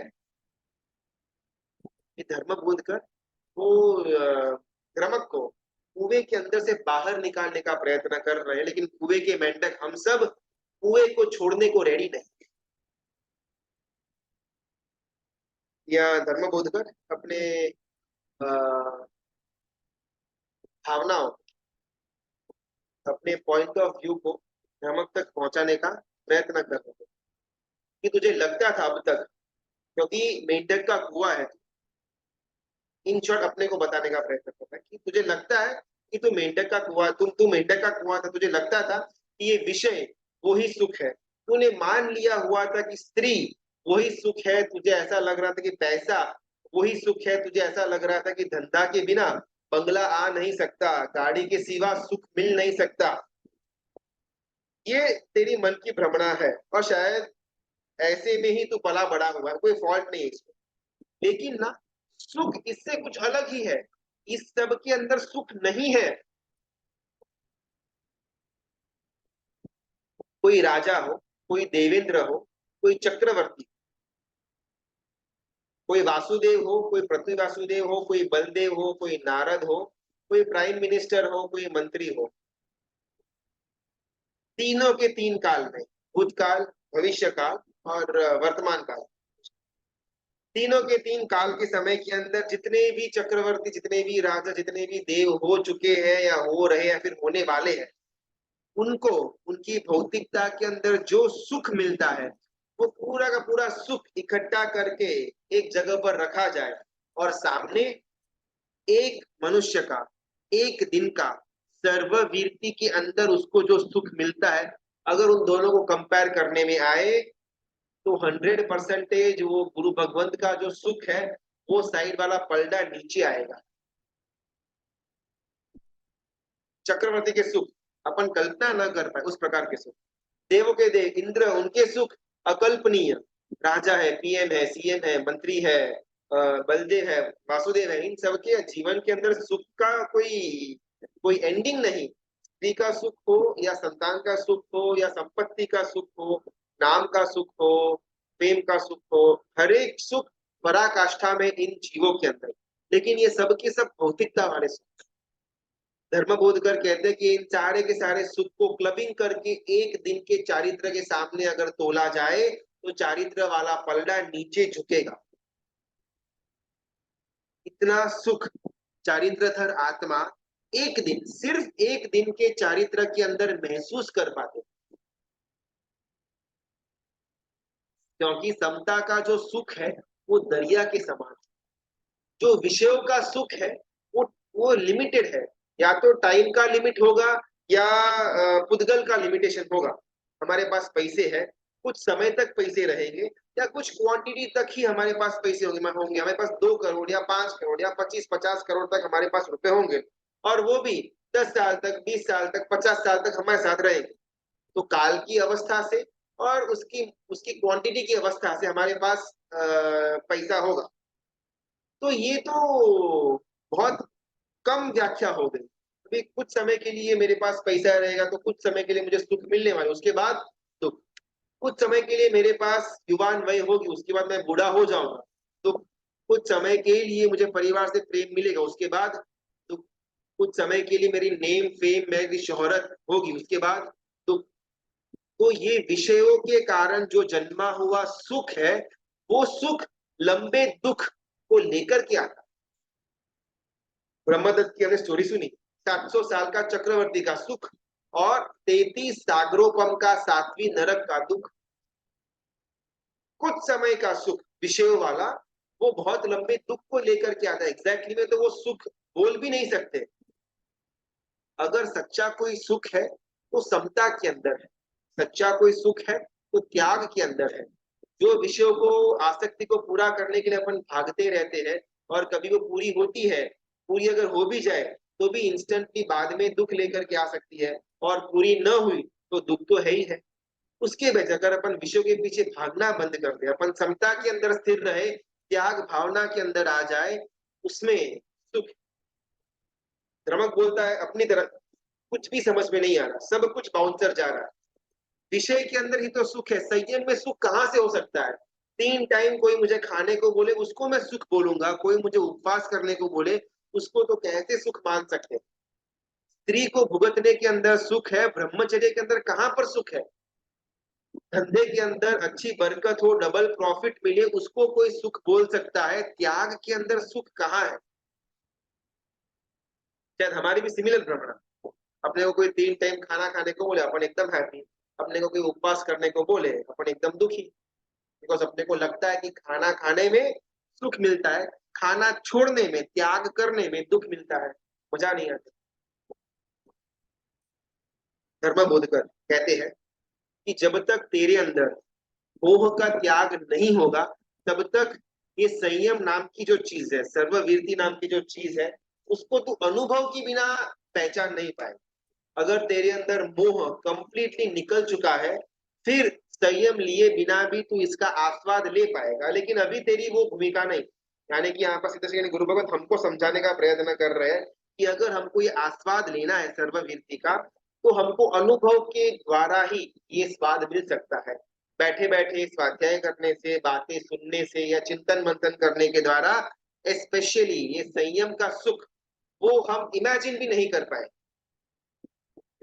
ये धर्म बोध कर वो क्रमक को कुएं के अंदर से बाहर निकालने का प्रयत्न कर रहे हैं, लेकिन कुएं के मेंढक हम सब कुएं को छोड़ने को रेडी नहीं। या धर्म बोध कर अपने भावनाओं, अपने पॉइंट ऑफ व्यू को भ्रमक तक पहुंचाने का प्रयत्न कर रहे थे। कि तुझे लगता था अब तक, क्योंकि मेंढक का कुआं है, इन शॉर्ट अपने को बताने का प्रयत्न कर रहा है कि तुझे लगता है कि तू मेंढक का कुआं, तू मेंढक का कुआं था, तुझे लगता था कि ये विषय वो ही सुख है। तूने मान लिया हुआ था कि स्त्री वही सुख है, तुझे ऐसा लग रहा था कि पैसा वही सुख है, तुझे ऐसा लग रहा था कि धंधा के बिना बंगला आ नहीं सकता, गाड़ी के सिवा सुख मिल नहीं सकता। ये तेरी मन की भ्रमणा है, और शायद ऐसे में ही तू पला बड़ा हुआ है, कोई फॉल्ट नहीं है इसमें। लेकिन ना, सुख इससे कुछ अलग ही है। इस सब के अंदर सुख नहीं है। कोई राजा हो, कोई देवेंद्र हो, कोई चक्रवर्ती, कोई वासुदेव हो, कोई पृथ्वी वासुदेव हो, कोई बलदेव हो, कोई नारद हो, कोई प्राइम मिनिस्टर हो, कोई मंत्री हो, तीनों के तीन काल में, भूतकाल, भविष्य काल और वर्तमान काल, तीनों के तीन काल के समय के अंदर जितने भी चक्रवर्ती, जितने भी राजा, जितने भी देव हो चुके हैं या हो रहे या फिर होने वाले हैं, उनको उनकी भौतिकता के अंदर जो सुख मिलता है, वो पूरा का पूरा सुख इकट्ठा करके एक जगह पर रखा जाए, और सामने एक मनुष्य का एक दिन का सर्ववीरती के अंदर उसको जो सुख मिलता है, अगर उन दोनों को कंपेयर करने में आए, तो 100% वो गुरु भगवंत का जो सुख है, वो साइड वाला पलड़ा नीचे आएगा। चक्रवर्ती के सुख अपन कल्पना न कर पाए, उस प्रकार के सुख। देवों के देव इंद्र, उनके सुख अकल्पनीय। राजा है, पीएम है, सीएम है, मंत्री है, बलदेव है, वासुदेव है, इन सबके जीवन के अंदर सुख का कोई कोई एंडिंग नहीं। स्त्री का सुख हो या संतान का सुख हो या संपत्ति का सुख हो, नाम का सुख हो, प्रेम का सुख हो, हर एक सुख पराकाष्ठा में इन जीवों के अंदर। लेकिन ये सब के सब भौतिकता वाले सुख। धर्म बोधकर कहते हैं कि इन सारे के सारे सुख को क्लबिंग करके एक दिन के चारित्र के सामने अगर तोला जाए, तो चारित्र वाला पलड़ा नीचे झुकेगा। इतना सुख चारित्रधर आत्मा एक दिन, सिर्फ एक दिन के चारित्र के अंदर महसूस कर पाते, क्योंकि समता का जो सुख है वो दरिया के समान, जो विषयों का सुख है वो लिमिटेड है। या तो टाइम का लिमिट होगा, या पुद्गल का लिमिटेशन होगा। हमारे पास पैसे है, कुछ समय तक पैसे रहेंगे या कुछ क्वांटिटी तक ही हमारे पास पैसे होंगे हमारे पास 2 करोड़ या 5 करोड़ या 25-50 करोड़ तक हमारे पास रुपए होंगे और वो भी 10 साल तक 20 साल तक 50 साल तक हमारे साथ रहेंगे। तो काल की अवस्था से और उसकी उसकी क्वांटिटी की अवस्था से हमारे पास पैसा होगा। तो ये तो बहुत कम व्याख्या हो गई। अभी कुछ समय के लिए मेरे पास पैसा रहेगा तो कुछ समय के लिए मुझे सुख मिलने वाला है, उसके बाद दुःख। कुछ समय के लिए मेरे पास युवान वय होगी, उसके बाद मैं बूढ़ा हो जाऊँगा। तो कुछ समय के लिए मुझे परिवार से प्रेम मिलेगा, उसके बाद दुःख। कुछ समय के लिए मेरी नेम, फेम, मेरी शोहरत होगी, उसके बाद दुःख। तो ये विषयों के कारण जो जन्मा हुआ सुख है, वो सुख लंबे दुःख को लेकर के आता है। ब्रह्मदत्त की हमने स्टोरी सुनी, 700 साल का चक्रवर्ती का सुख और 33 सागरोपम का 7वीं नरक का दुःख। कुछ समय का सुख विषयों वाला, वो बहुत लंबे दुःख को लेकर के आता है। एग्जैक्टली में तो वो सुख बोल भी नहीं सकते। अगर सच्चा कोई सुख है, तो समता के अंदर है। सच्चा कोई सुख है, तो त्याग के अंदर है। जो विषयों को आसक्ति को पूरा करने के लिए अपन भागते रहते हैं और कभी वो पूरी होती है, पूरी अगर हो भी जाए तो भी इंस्टेंटली बाद में दुख लेकर के आ सकती है और पूरी न हुई तो दुख तो है ही है। उसके बजाय अगर अपन विषयों के पीछे भागना बंद कर दे, अपन समता के अंदर स्थिर रहे, त्याग भावना के अंदर आ जाए, उसमें सुख। ध्रमक बोलता है अपनी तरफ कुछ भी समझ में नहीं आ रहा, सब कुछ बाउंसर जा रहा है। विषय के अंदर ही तो सुख है, संयम में सुख कहाँ से हो सकता है? 3 टाइम कोई मुझे खाने को बोले उसको मैं सुख बोलूंगा, कोई मुझे उपवास करने को बोले उसको तो कैसे सुख मान सकते हैं? स्त्री को भुगतने के अंदर सुख है, ब्रह्मचर्य के अंदर कहाँ पर सुख है? धंधे के अंदर अच्छी बरकत हो, डबल प्रॉफिट मिले, उसको कोई सुख बोल सकता है? त्याग के अंदर सुख कहाँ है? शायद हमारी भी सिमिलर भ्रमण। अपने को कोई 3 टाइम खाना खाने को बोले अपन एकदम हैप्पी, अपने को कोई उपवास करने को बोले अपन एकदम दुखी। बिकॉज अपने को लगता है कि खाना खाने में सुख मिलता है, खाना छोड़ने में, त्याग करने में दुख मिलता है, मजा नहीं आता। धर्म बोधकर कहते हैं कि जब तक तेरे अंदर मोह का त्याग नहीं होगा, तब तक ये संयम नाम की जो चीज है, सर्ववीरति नाम की जो चीज है, उसको तू अनुभव के बिना पहचान नहीं पाए। अगर तेरे अंदर मोह कंप्लीटली निकल चुका है, फिर संयम लिए बिना भी तू इसका आस्वाद ले पाएगा। लेकिन अभी तेरी वो भूमिका नहीं। यानी कि यहाँ पर सीधे सीधे गुरु भगवत हमको समझाने का प्रयत्न कर रहे हैं कि अगर हमको ये आस्वाद लेना है सर्ववीरति का, तो हमको अनुभव के द्वारा ही ये स्वाद मिल सकता है। बैठे बैठे स्वाध्याय करने से, बातें सुनने से या चिंतन मंथन करने के द्वारा स्पेशली ये संयम का सुख वो हम इमेजिन भी नहीं कर पाए।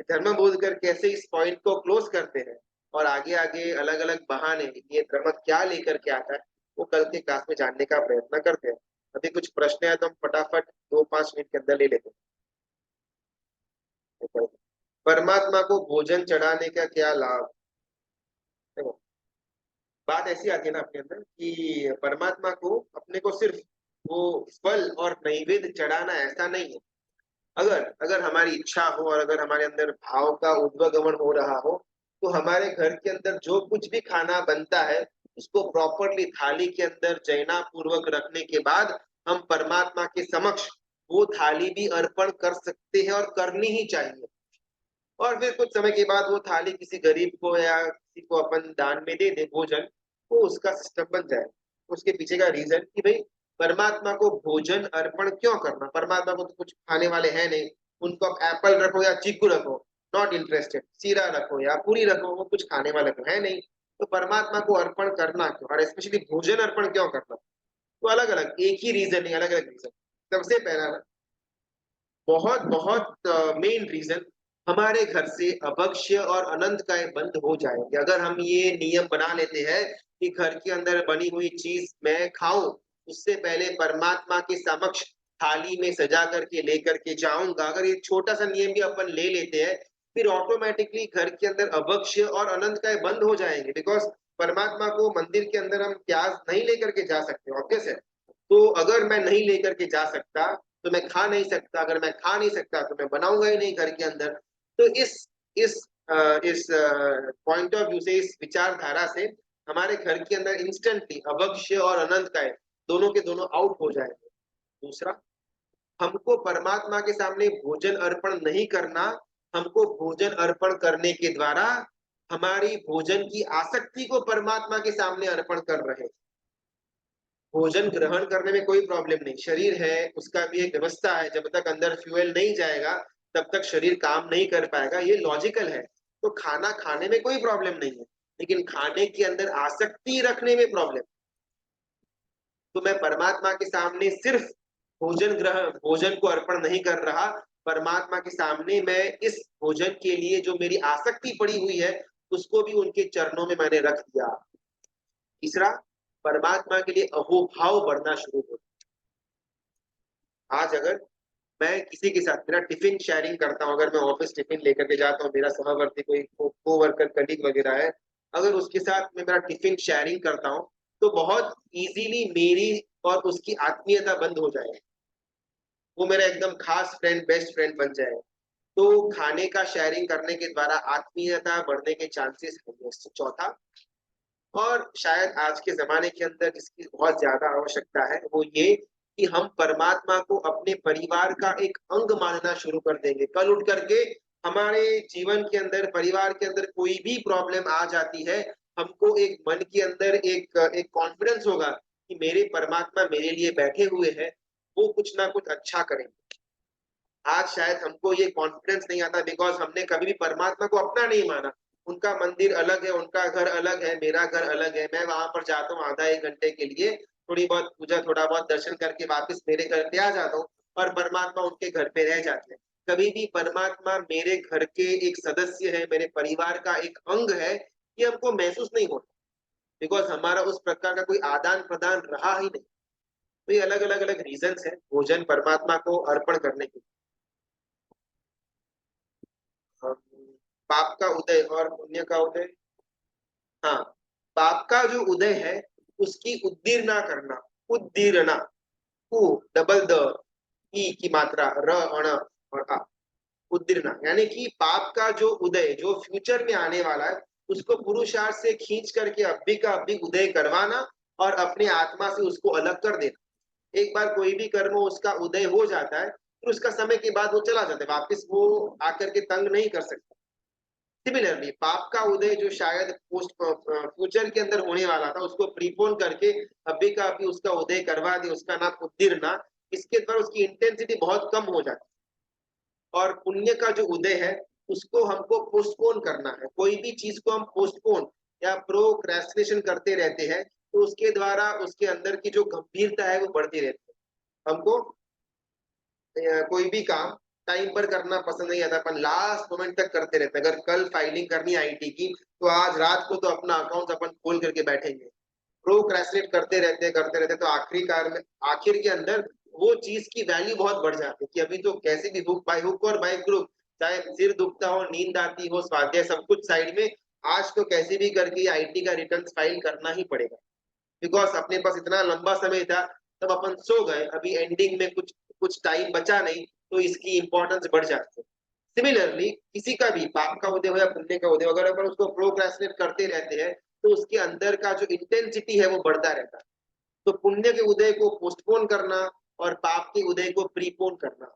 धर्म बोधकर कैसे इस पॉइंट को क्लोज करते हैं और आगे आगे अलग अलग बहाने ये धर्म क्या लेकर के आता है, वो कल के क्लास में जानने का प्रयत्न करते हैं। अभी कुछ प्रश्न है तो हम फटाफट 2-5 मिनट के अंदर ले लेते हैं। परमात्मा को भोजन चढ़ाने का क्या लाभ? देखो, बात ऐसी आती है ना अपने अंदर कि परमात्मा को अपने को सिर्फ वो फल और नैवेद्य चढ़ाना ऐसा नहीं है। अगर अगर हमारी इच्छा हो और अगर हमारे अंदर भाव का उद्गमन हो रहा हो, तो हमारे घर के अंदर जो कुछ भी खाना बनता है, उसको प्रॉपरली थाली के अंदर जैना पूर्वक रखने के बाद हम परमात्मा के समक्ष वो थाली भी अर्पण कर सकते हैं और करनी ही चाहिए। और फिर कुछ समय के बाद वो थाली किसी गरीब को या किसी को अपन दान में दे दे भोजन, तो उसका सिस्टम बन जाए। उसके पीछे का रीजन कि भाई परमात्मा को भोजन अर्पण क्यों करना? परमात्मा को तो कुछ खाने वाले हैं नहीं, उनको आप एप्पल रखो या चीकू रखो, नॉट इंटरेस्टेड। सीरा रखो या पूरी रखो, वो कुछ खाने वाले तो है नहीं। तो परमात्मा को अर्पण करना क्यों, और स्पेशली भोजन अर्पण क्यों करना? तो अलग अलग, एक ही रीजन नहीं, अलग अलग रीजन। सबसे पहला बहुत बहुत मेन रीजन, हमारे घर से अभक्ष्य और अनंत का बंद हो जाएंगे। अगर हम ये नियम बना लेते हैं कि घर के अंदर बनी हुई चीज मैं खाऊं, उससे पहले परमात्मा के समक्ष थाली में सजा करके लेकर के जाऊंगा, अगर ये छोटा सा नियम भी अपन ले लेते हैं, फिर ऑटोमेटिकली घर के अंदर अभक्ष्य और अनंत का बंद हो जाएंगे। बिकॉज परमात्मा को मंदिर के अंदर हम प्याज नहीं लेकर के जा सकते, ऑब्वियस है। तो अगर मैं नहीं लेकर के जा सकता तो मैं खा नहीं सकता, अगर मैं खा नहीं सकता तो मैं बनाऊंगा ही नहीं घर के अंदर। तो इस इस पॉइंट ऑफ व्यू से, इस विचारधारा से हमारे घर के अंदर इंस्टेंटली अभक्ष्य और अनंतकाय दोनों के दोनों आउट हो जाएंगे। दूसरा, हमको परमात्मा के सामने भोजन अर्पण नहीं करना, हमको भोजन अर्पण करने के द्वारा हमारी भोजन की आसक्ति को परमात्मा के सामने अर्पण कर रहे हैं। भोजन ग्रहण करने में कोई प्रॉब्लम नहीं, शरीर है उसका भी एक व्यवस्था है, जब तक अंदर फ्यूल नहीं जाएगा तब तक शरीर काम नहीं कर पाएगा, ये लॉजिकल है। तो खाना खाने में कोई प्रॉब्लम नहीं है, लेकिन खाने के अंदर आसक्ति रखने में प्रॉब्लम। तो मैं परमात्मा के सामने सिर्फ भोजन को अर्पण नहीं कर रहा, परमात्मा के सामने मैं इस भोजन के लिए जो मेरी आसक्ति पड़ी हुई है उसको भी उनके चरणों में मैंने रख दिया। तीसरा, परमात्मा के लिए अहोभाव बढ़ना शुरू हो। आज अगर मैं किसी के साथ मेरा टिफिन शेयरिंग करता हूँ, अगर मैं ऑफिस टिफिन लेकर के जाता हूँ, मेरा सहवर्ती कोई कोवर्कर कलीग वगैरह है, अगर उसके साथ मैं मेरा टिफिन शेयरिंग करता हूँ तो बहुत इजीली मेरी और उसकी आत्मीयता बंद हो जाएगी, वो मेरा एकदम खास फ्रेंड, बेस्ट फ्रेंड बन जाएगा। तो खाने का शेयरिंग करने के द्वारा आत्मीयता बढ़ने के चांसेस है। चौथा, और शायद आज के ज़माने के अंदर इसकी बहुत ज़्यादा आवश्यकता है, वो ये कि हम परमात्मा को अपने परिवार का एक अंग मानना शुरू कर देंगे। कल उठ करके हमारे जीवन के अंदर, परिवार के अंदर कोई भी प्रॉब्लम आ जाती है, हमको एक मन के अंदर एक कॉन्फिडेंस होगा कि मेरे परमात्मा मेरे लिए बैठे हुए हैं, वो कुछ ना कुछ अच्छा करेंगे। आज शायद हमको ये कॉन्फिडेंस नहीं आता बिकॉज़ हमने कभी भी परमात्मा को अपना नहीं माना। उनका मंदिर अलग है, उनका घर अलग है, मेरा घर अलग है। मैं वहाँ पर जाता हूँ आधा 1 घंटे के लिए, थोड़ी बहुत पूजा, थोड़ा बहुत दर्शन करके वापस मेरे घर पे आ जाता हूँ और परमात्मा उनके घर पे रह जाते हैं। कभी भी परमात्मा मेरे घर के एक सदस्य है, मेरे परिवार का एक अंग है, ये हमको महसूस नहीं होता बिकॉज़ हमारा उस प्रकार का कोई आदान-प्रदान रहा ही नहीं। तो ये अलग-अलग रीज़न्स हैं भोजन परमात्मा को अर्पण करने के। अ, पाप का उदय और पुण्य का उदय। हाँ, पाप का जो उदय है, उसकी उद्दीर्णा करना, उद्दीर्णा, उ डबल द, ई की मात्रा, र, अण और आ, उद्दीर्णा यानी कि पाप का जो उदय, जो फ्यूचर में आने वाला है, उसको पुरुषार्थ से खींच करके अभी का अभी उदय करवाना और अपनी आत्मा से उसको अलग कर देना। एक बार कोई भी कर्म उसका उदय हो जाता है, फिर उसका समय के बाद वो चला जाता है, वापस वो आकर के तंग नहीं कर सकता। सिमिलरली पाप का उदय जो शायद फ्यूचर के अंदर होने वाला था, उसको प्रीपोन करके अभी का अभी उसका उदय करवा दे, उसका नाम उत्तीर्णा। इसके द्वारा उसकी इंटेंसिटी बहुत कम हो जाती है। और पुण्य का जो उदय है, उसको हमको पोस्टपोन करना है। कोई भी चीज को हम पोस्टपोन या प्रोक्रेस्टिनेशन करते रहते हैं, तो उसके द्वारा उसके अंदर की जो गंभीरता है वो बढ़ती रहती है। हमको कोई भी काम टाइम पर करना पसंद नहीं आता, अपन लास्ट मोमेंट तक करते रहते हैं। अगर कल फाइलिंग करनी है आईटी की, तो आज रात को तो अपना अकाउंट अपन खोल करके बैठेंगे। प्रोक्रेस्टिनेट करते रहते हैं, तो आखिर के अंदर वो चीज की वैल्यू बहुत बढ़ जाती है कि अभी तो कैसे भी हुक और बाय क्रुक, चाहे सिर दुखता हो, नींद आती हो, स्वाध्याय सब कुछ साइड में, आज तो कैसे भी करके आईटी का रिटर्न फाइल करना ही पड़ेगा। बिकॉज अपने पास इतना लंबा समय था, तब अपन सो गए, अभी एंडिंग में कुछ कुछ टाइम बचा नहीं, तो इसकी इंपॉर्टेंस बढ़ जाती है। सिमिलरली किसी का भी पाप का उदय हो या पुण्य का उदय हो, अगर अपन उसको प्रोक्रेस्टिनेट करते रहते हैं, तो उसके अंदर का जो इंटेंसिटी है वो बढ़ता रहता है। तो पुण्य के उदय को पोस्टपोन करना और पाप के उदय को प्रीपोन करना।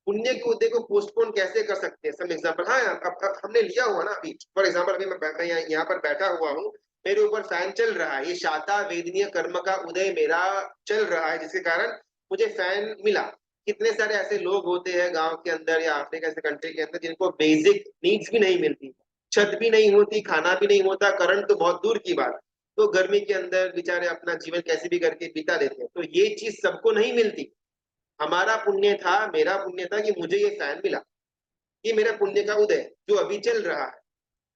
पुण्य के उदय को पोस्टपोन कैसे कर सकते हैं? सम एग्जांपल, हाँ, अब हमने लिया हुआ ना अभी, फॉर एग्जांपल अभी मैं यहाँ पर बैठा हुआ हूँ, मेरे ऊपर फैन चल रहा है, ये शाता वेदनीय कर्म का उदय मेरा चल रहा है, जिसके कारण मुझे फैन मिला। कितने सारे ऐसे लोग होते हैं गांव के अंदर या अफ्रीका ऐसे कंट्री के अंदर जिनको बेसिक नीड्स भी नहीं मिलती, छत भी नहीं होती, खाना भी नहीं होता, करंट तो बहुत दूर की बात। तो गर्मी के अंदर बेचारे अपना जीवन कैसे भी करके बिता देते हैं। तो ये चीज सबको नहीं मिलती। हमारा पुण्य था, मेरा पुण्य था कि मुझे ये फैन मिला, ये मेरा पुण्य का उदय जो अभी चल रहा है।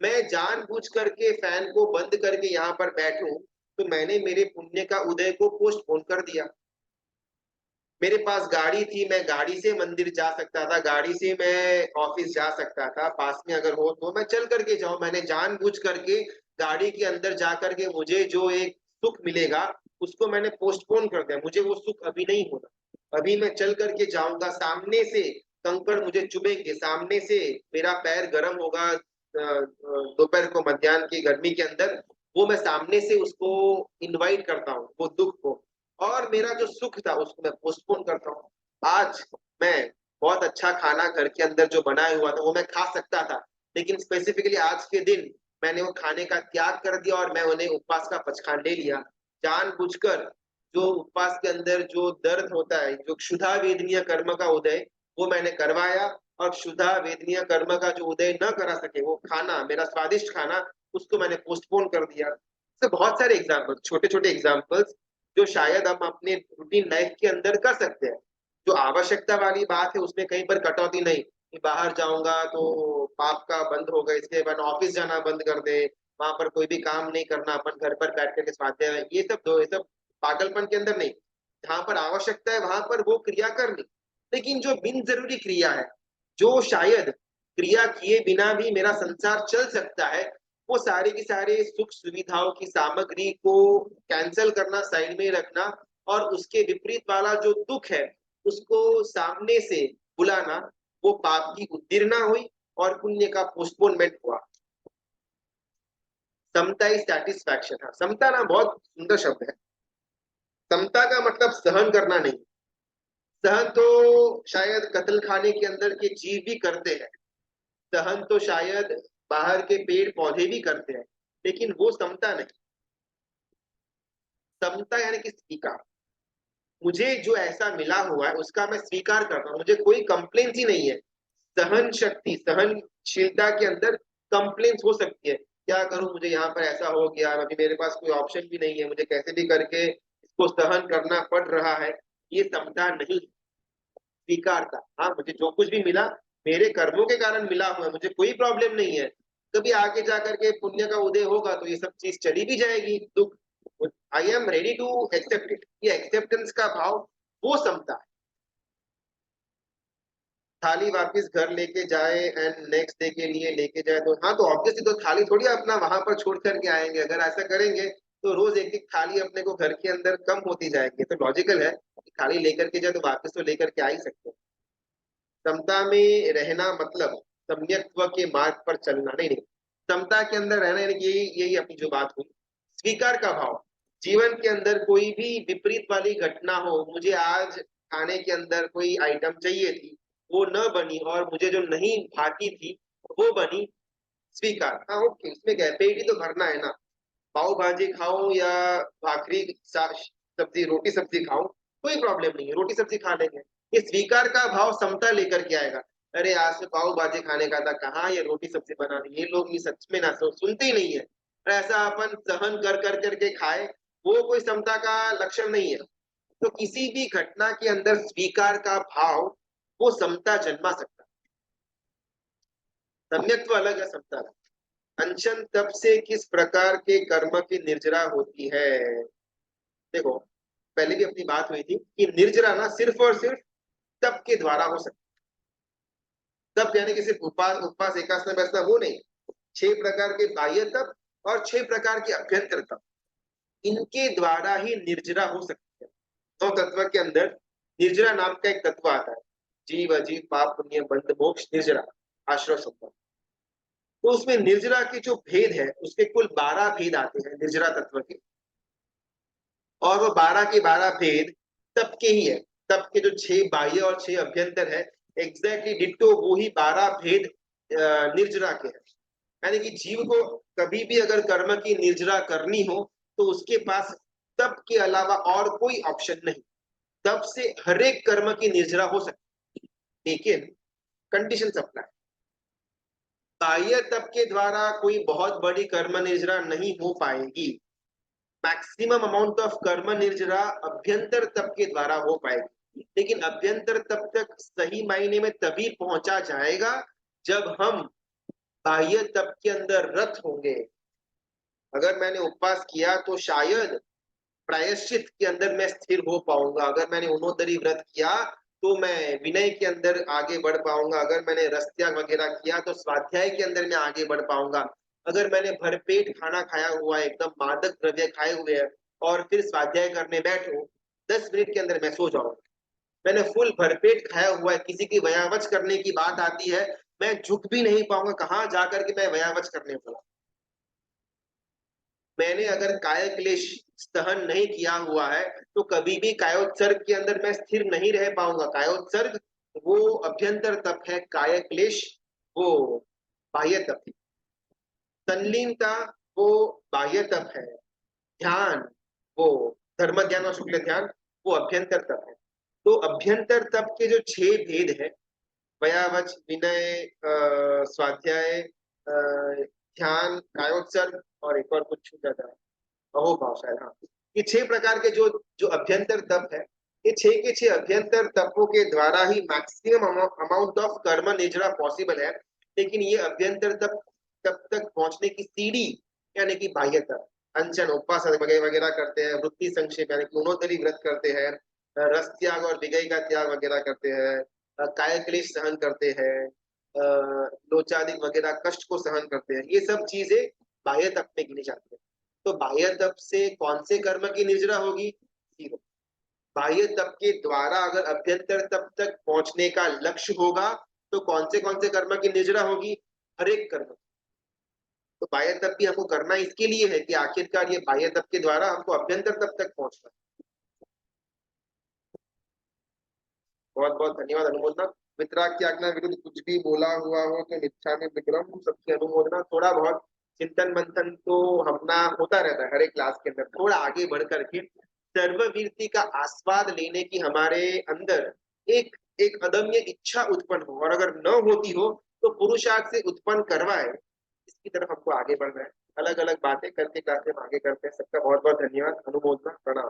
मैं जानबूझ करके फैन को बंद करके यहाँ पर बैठूं, तो मैंने मेरे पुण्य का उदय को पोस्टपोन कर दिया। मेरे पास गाड़ी थी, मैं गाड़ी से मंदिर जा सकता था, गाड़ी से मैं ऑफिस जा सकता था, पास में अगर हो तो मैं चल करके जाऊं। मैंने जानबूझ करके गाड़ी के अंदर जा करके मुझे जो एक सुख मिलेगा, उसको मैंने पोस्टपोन कर दिया। मुझे वो सुख अभी नहीं होना, अभी मैं चल करके जाऊंगा, सामने से कंकड़ मुझे चुभेंगे, सामने से मेरा पैर गर्म होगा दोपहर को मध्याह्न की गर्मी के अंदर, वो मैं सामने से उसको इनवाइट करता हूँ, वो दुःख को। और मेरा जो सुख था उसको मैं पोस्टपोन करता हूँ। आज मैं बहुत अच्छा खाना घर के अंदर जो बनाया हुआ था वो मैं खा सकता था, लेकिन स्पेसिफिकली आज के दिन मैंने वो खाने का त्याग कर दिया और मैं उन्हें उपवास का पचखान ले लिया। जानबूझकर जो उपवास के अंदर जो दर्द होता है, जो क्षुधा वेदनीय कर्म का उदय, वो मैंने करवाया। और क्षुधा वेदनीय कर्म का जो उदय न करा सके वो खाना, मेरा स्वादिष्ट खाना, उसको मैंने पोस्टपोन कर दिया। तो बहुत सारे एग्जाम्पल, छोटे छोटे एग्जाम्पल्स जो शायद हम अपने रूटीन लाइफ के अंदर कर सकते हैं। जो आवश्यकता वाली बात है उसमें कहीं पर कटौती नहीं कि बाहर जाऊंगा तो पाप का बंद होगा, इसके बाद ऑफिस जाना बंद कर दे, वहां पर कोई भी काम नहीं करना, अपन घर पर बैठ करके स्वाध्याय, ये सब पागलपन के अंदर नहीं। जहां पर आवश्यकता है वहां पर वो क्रिया करनी, लेकिन जो बिन जरूरी क्रिया है, जो शायद क्रिया किए बिना भी मेरा संसार चल सकता है, वो सारे की सारे सुख सुविधाओं की सामग्री को कैंसल करना, साइड में रखना, और उसके विपरीत वाला जो दुख है उसको सामने से बुलाना, वो पाप की उत्तीर्णा हुई और पुण्य का पोस्टपोनमेंट हुआ। समता इज सैटिस्फैक्शन। हाँ, समता ना बहुत सुंदर शब्द है। समता का मतलब सहन करना नहीं। सहन तो शायद कत्ल खाने के अंदर के जीव भी करते हैं, सहन तो शायद बाहर के पेड़ पौधे भी करते हैं, लेकिन वो समता नहीं। समता यानी कि स्वीकार। मुझे जो ऐसा मिला हुआ है उसका मैं स्वीकार करता हूँ, मुझे कोई कंप्लेन ही नहीं है। सहन शक्ति, सहनशीलता के अंदर कंप्लेन हो सकती है, क्या करूं, मुझे यहाँ पर ऐसा हो गया, अभी मेरे पास कोई ऑप्शन भी नहीं है, मुझे कैसे भी करके इसको सहन करना पड़ रहा है। ये समता नहीं, स्वीकारता। हाँ, मुझे जो कुछ भी मिला मेरे कर्मों के कारण मिला हुआ है, मुझे कोई प्रॉब्लम नहीं है। कभी आगे जा करके पुण्य का उदय होगा तो ये सब चीज चली भी जाएगी, दुख। I am ready to accept it, ये एक्सेप्टेंस का भाव, वो समता है। थाली वापस घर लेके जाए एंड नेक्स्ट डे के लिए लेके जाए, तो हाँ, तो ऑब्वियसली तो थाली थोड़ी अपना वहां पर छोड़ करके आएंगे। अगर ऐसा करेंगे तो रोज एक एक थाली अपने को घर के अंदर कम होती जाएगी, तो लॉजिकल है कि थाली लेकर के जाए तो वापस तो लेकर के आ ही सकते हैं। समता में रहना मतलब सम्यक्त्व के मार्ग पर चलना नहीं, नहीं। समता के अंदर रहना यानी कि यही अपनी जो बात हुई, स्वीकार का भाव। जीवन के अंदर कोई भी विपरीत वाली घटना हो, मुझे आज खाने के अंदर कोई आइटम चाहिए थी, वो न बनी, और मुझे जो नहीं भाती थी वो बनी, स्वीकार। हाँ, ओके, इसमें क्या है, पेट ही तो भरना है ना। पाव भाजी खाऊं या भाखरी सब्जी, रोटी सब्जी खाऊं, कोई प्रॉब्लम नहीं है, रोटी सब्जी खा लेंगे। ये स्वीकार का भाव समता लेकर के आएगा। अरे आज से पाव भाजी खाने का था, कहाँ ये रोटी सब्जी बना दी, ये लोग ये सच में ना सुनते ही नहीं है। और ऐसा अपन सहन कर कर करके खाए, वो कोई समता का लक्षण नहीं है। तो किसी भी घटना के अंदर स्वीकार का भाव, वो समता जन्मा सकता है। सम्यक्त्व अलग है, समता अलग। अनशन तप से किस प्रकार के कर्म की निर्जरा होती है। देखो, पहले भी अपनी बात हुई थी कि निर्जरा ना सिर्फ और सिर्फ तप के द्वारा हो सकती है। तप यानी कि सिर्फ उपवास उपवास एकासना बैसना वो नहीं। 6 प्रकार के बाह्य तप और 6 प्रकार के अभ्यंतर तप, इनके द्वारा ही निर्जरा हो सकती है। तो तत्व के अंदर निर्जरा नाम का एक तत्व आता है, जीव अजीव पाप पुण्य बंध मोक्ष निर्जरा, आश्रय शब्द। तो उसमें निर्जरा के जो भेद है उसके कुल 12 भेद आते हैं निर्जरा तत्व के। और वो 12 के 12 भेद तप के ही है। तप के जो 6 बाह्य और 6 अभ्यंतर है, एग्जैक्टली डिट्टो वो ही 12 भेद निर्जरा के हैं। यानी कि जीव को कभी भी अगर कर्म की निर्जरा करनी हो तो उसके पास तप के अलावा और कोई ऑप्शन नहीं। तप से हर एक कर्म की निर्जरा हो सकती है, लेकिन कंडीशन अप्लाई। बाह्य तप के द्वारा कोई बहुत बड़ी कर्म निर्जरा नहीं हो पाएगी। मैक्सिमम अमाउंट ऑफ कर्म निर्जरा अभ्यंतर तप के द्वारा हो पाएगी, लेकिन अभ्यंतर तप तक सही मायने में तभी पहुंचा जाएगा जब हम बाह्य तप के अंदर रत होंगे। अगर मैंने उपवास किया तो शायद प्रायश्चित के अंदर मैं स्थिर हो पाऊंगा। अगर मैंने उन्नोदरी व्रत किया तो मैं विनय के अंदर आगे बढ़ पाऊंगा। अगर मैंने रसत्याग वगैरह किया तो स्वाध्याय के अंदर मैं आगे बढ़ पाऊंगा। अगर मैंने भरपेट खाना खाया हुआ है, एकदम मादक द्रव्य खाए हुए हैं, और फिर स्वाध्याय करने बैठो, 10 मिनट के अंदर मैं सो जाऊंगा। मैंने फुल भरपेट खाया हुआ है, किसी की वयावच करने की बात आती है, मैं झुक भी नहीं पाऊंगा, कहाँ जाकर के मैं वयावच करने वाला। मैंने अगर काय क्लेश सहन नहीं किया हुआ है तो कभी भी कायोत्सर्ग के अंदर मैं स्थिर नहीं रह पाऊंगा। कायोत्सर्ग वो अभ्यंतर तप है, काय क्लेश वो बाह्य तप है। तल्लीनता वो बाह्य तप है। ध्यान वो धर्म ध्यान और शुक्ल ध्यान वो अभ्यंतर तप है। तो अभ्यंतर तप के जो 6 भेद है, व्यावच, विनय, स्वाध्याय, ध्यान, कायोत्सर्ग और एक और कुछ छूटा था, अहोभाव शायद, हाँ। ये 6 प्रकार के जो जो अभ्यंतर तप है, ये 6 के 6 अभ्यंतर तपों के द्वारा ही मैक्सिमम अमाउंट ऑफ कर्म निजरा पॉसिबल है। लेकिन ये अभ्यंतर तप तब तक पहुंचने की सीढ़ी यानी कि बाह्य तप, अनशन, उपवास वगैरह वगैरह करते हैं, वृत्ति संक्षेप यानी कि उनोत्तरी व्रत करते हैं, रस त्याग और विगय का त्याग वगैरह करते हैं, काय क्लेश सहन करते हैं, लोचादिक वगैरह कष्ट को सहन करते हैं, ये सब चीजें बाह्य तप में गिनी जाती है। तो बाह्य तप से कौन से कर्म की निर्जरा होगी? जीरो। बाह्य तप के द्वारा अगर अभ्यंतर तप तक पहुंचने का लक्ष्य होगा तो कौन से कर्म की निर्जरा होगी? हर एक कर्म। तो बाह्य तप भी हमको करना इसके लिए है कि आखिरकार ये बाह्य तप के द्वारा हमको अभ्यंतर तप तक पहुंचना है। बहुत बहुत धन्यवाद अनुमोदना। वितराग की आज्ञा विरुद्ध कुछ भी बोला हुआ हो तो मिथ्या में विक्रम, सबकी अनुमोदना। थोड़ा बहुत चिंतन मंथन तो अपना होता रहता है हर एक क्लास के अंदर। थोड़ा आगे बढ़ करके सर्ववीरति का आस्वाद लेने की हमारे अंदर एक एक अदम्य इच्छा उत्पन्न हो, और अगर न होती हो तो पुरुषार्थ से उत्पन्न करवाए, इसकी तरफ हमको आगे बढ़ना है। अलग अलग बातें करके क्लास में आगे करते हैं। सबका बहुत बहुत धन्यवाद, अनुमोदना, प्रणाम।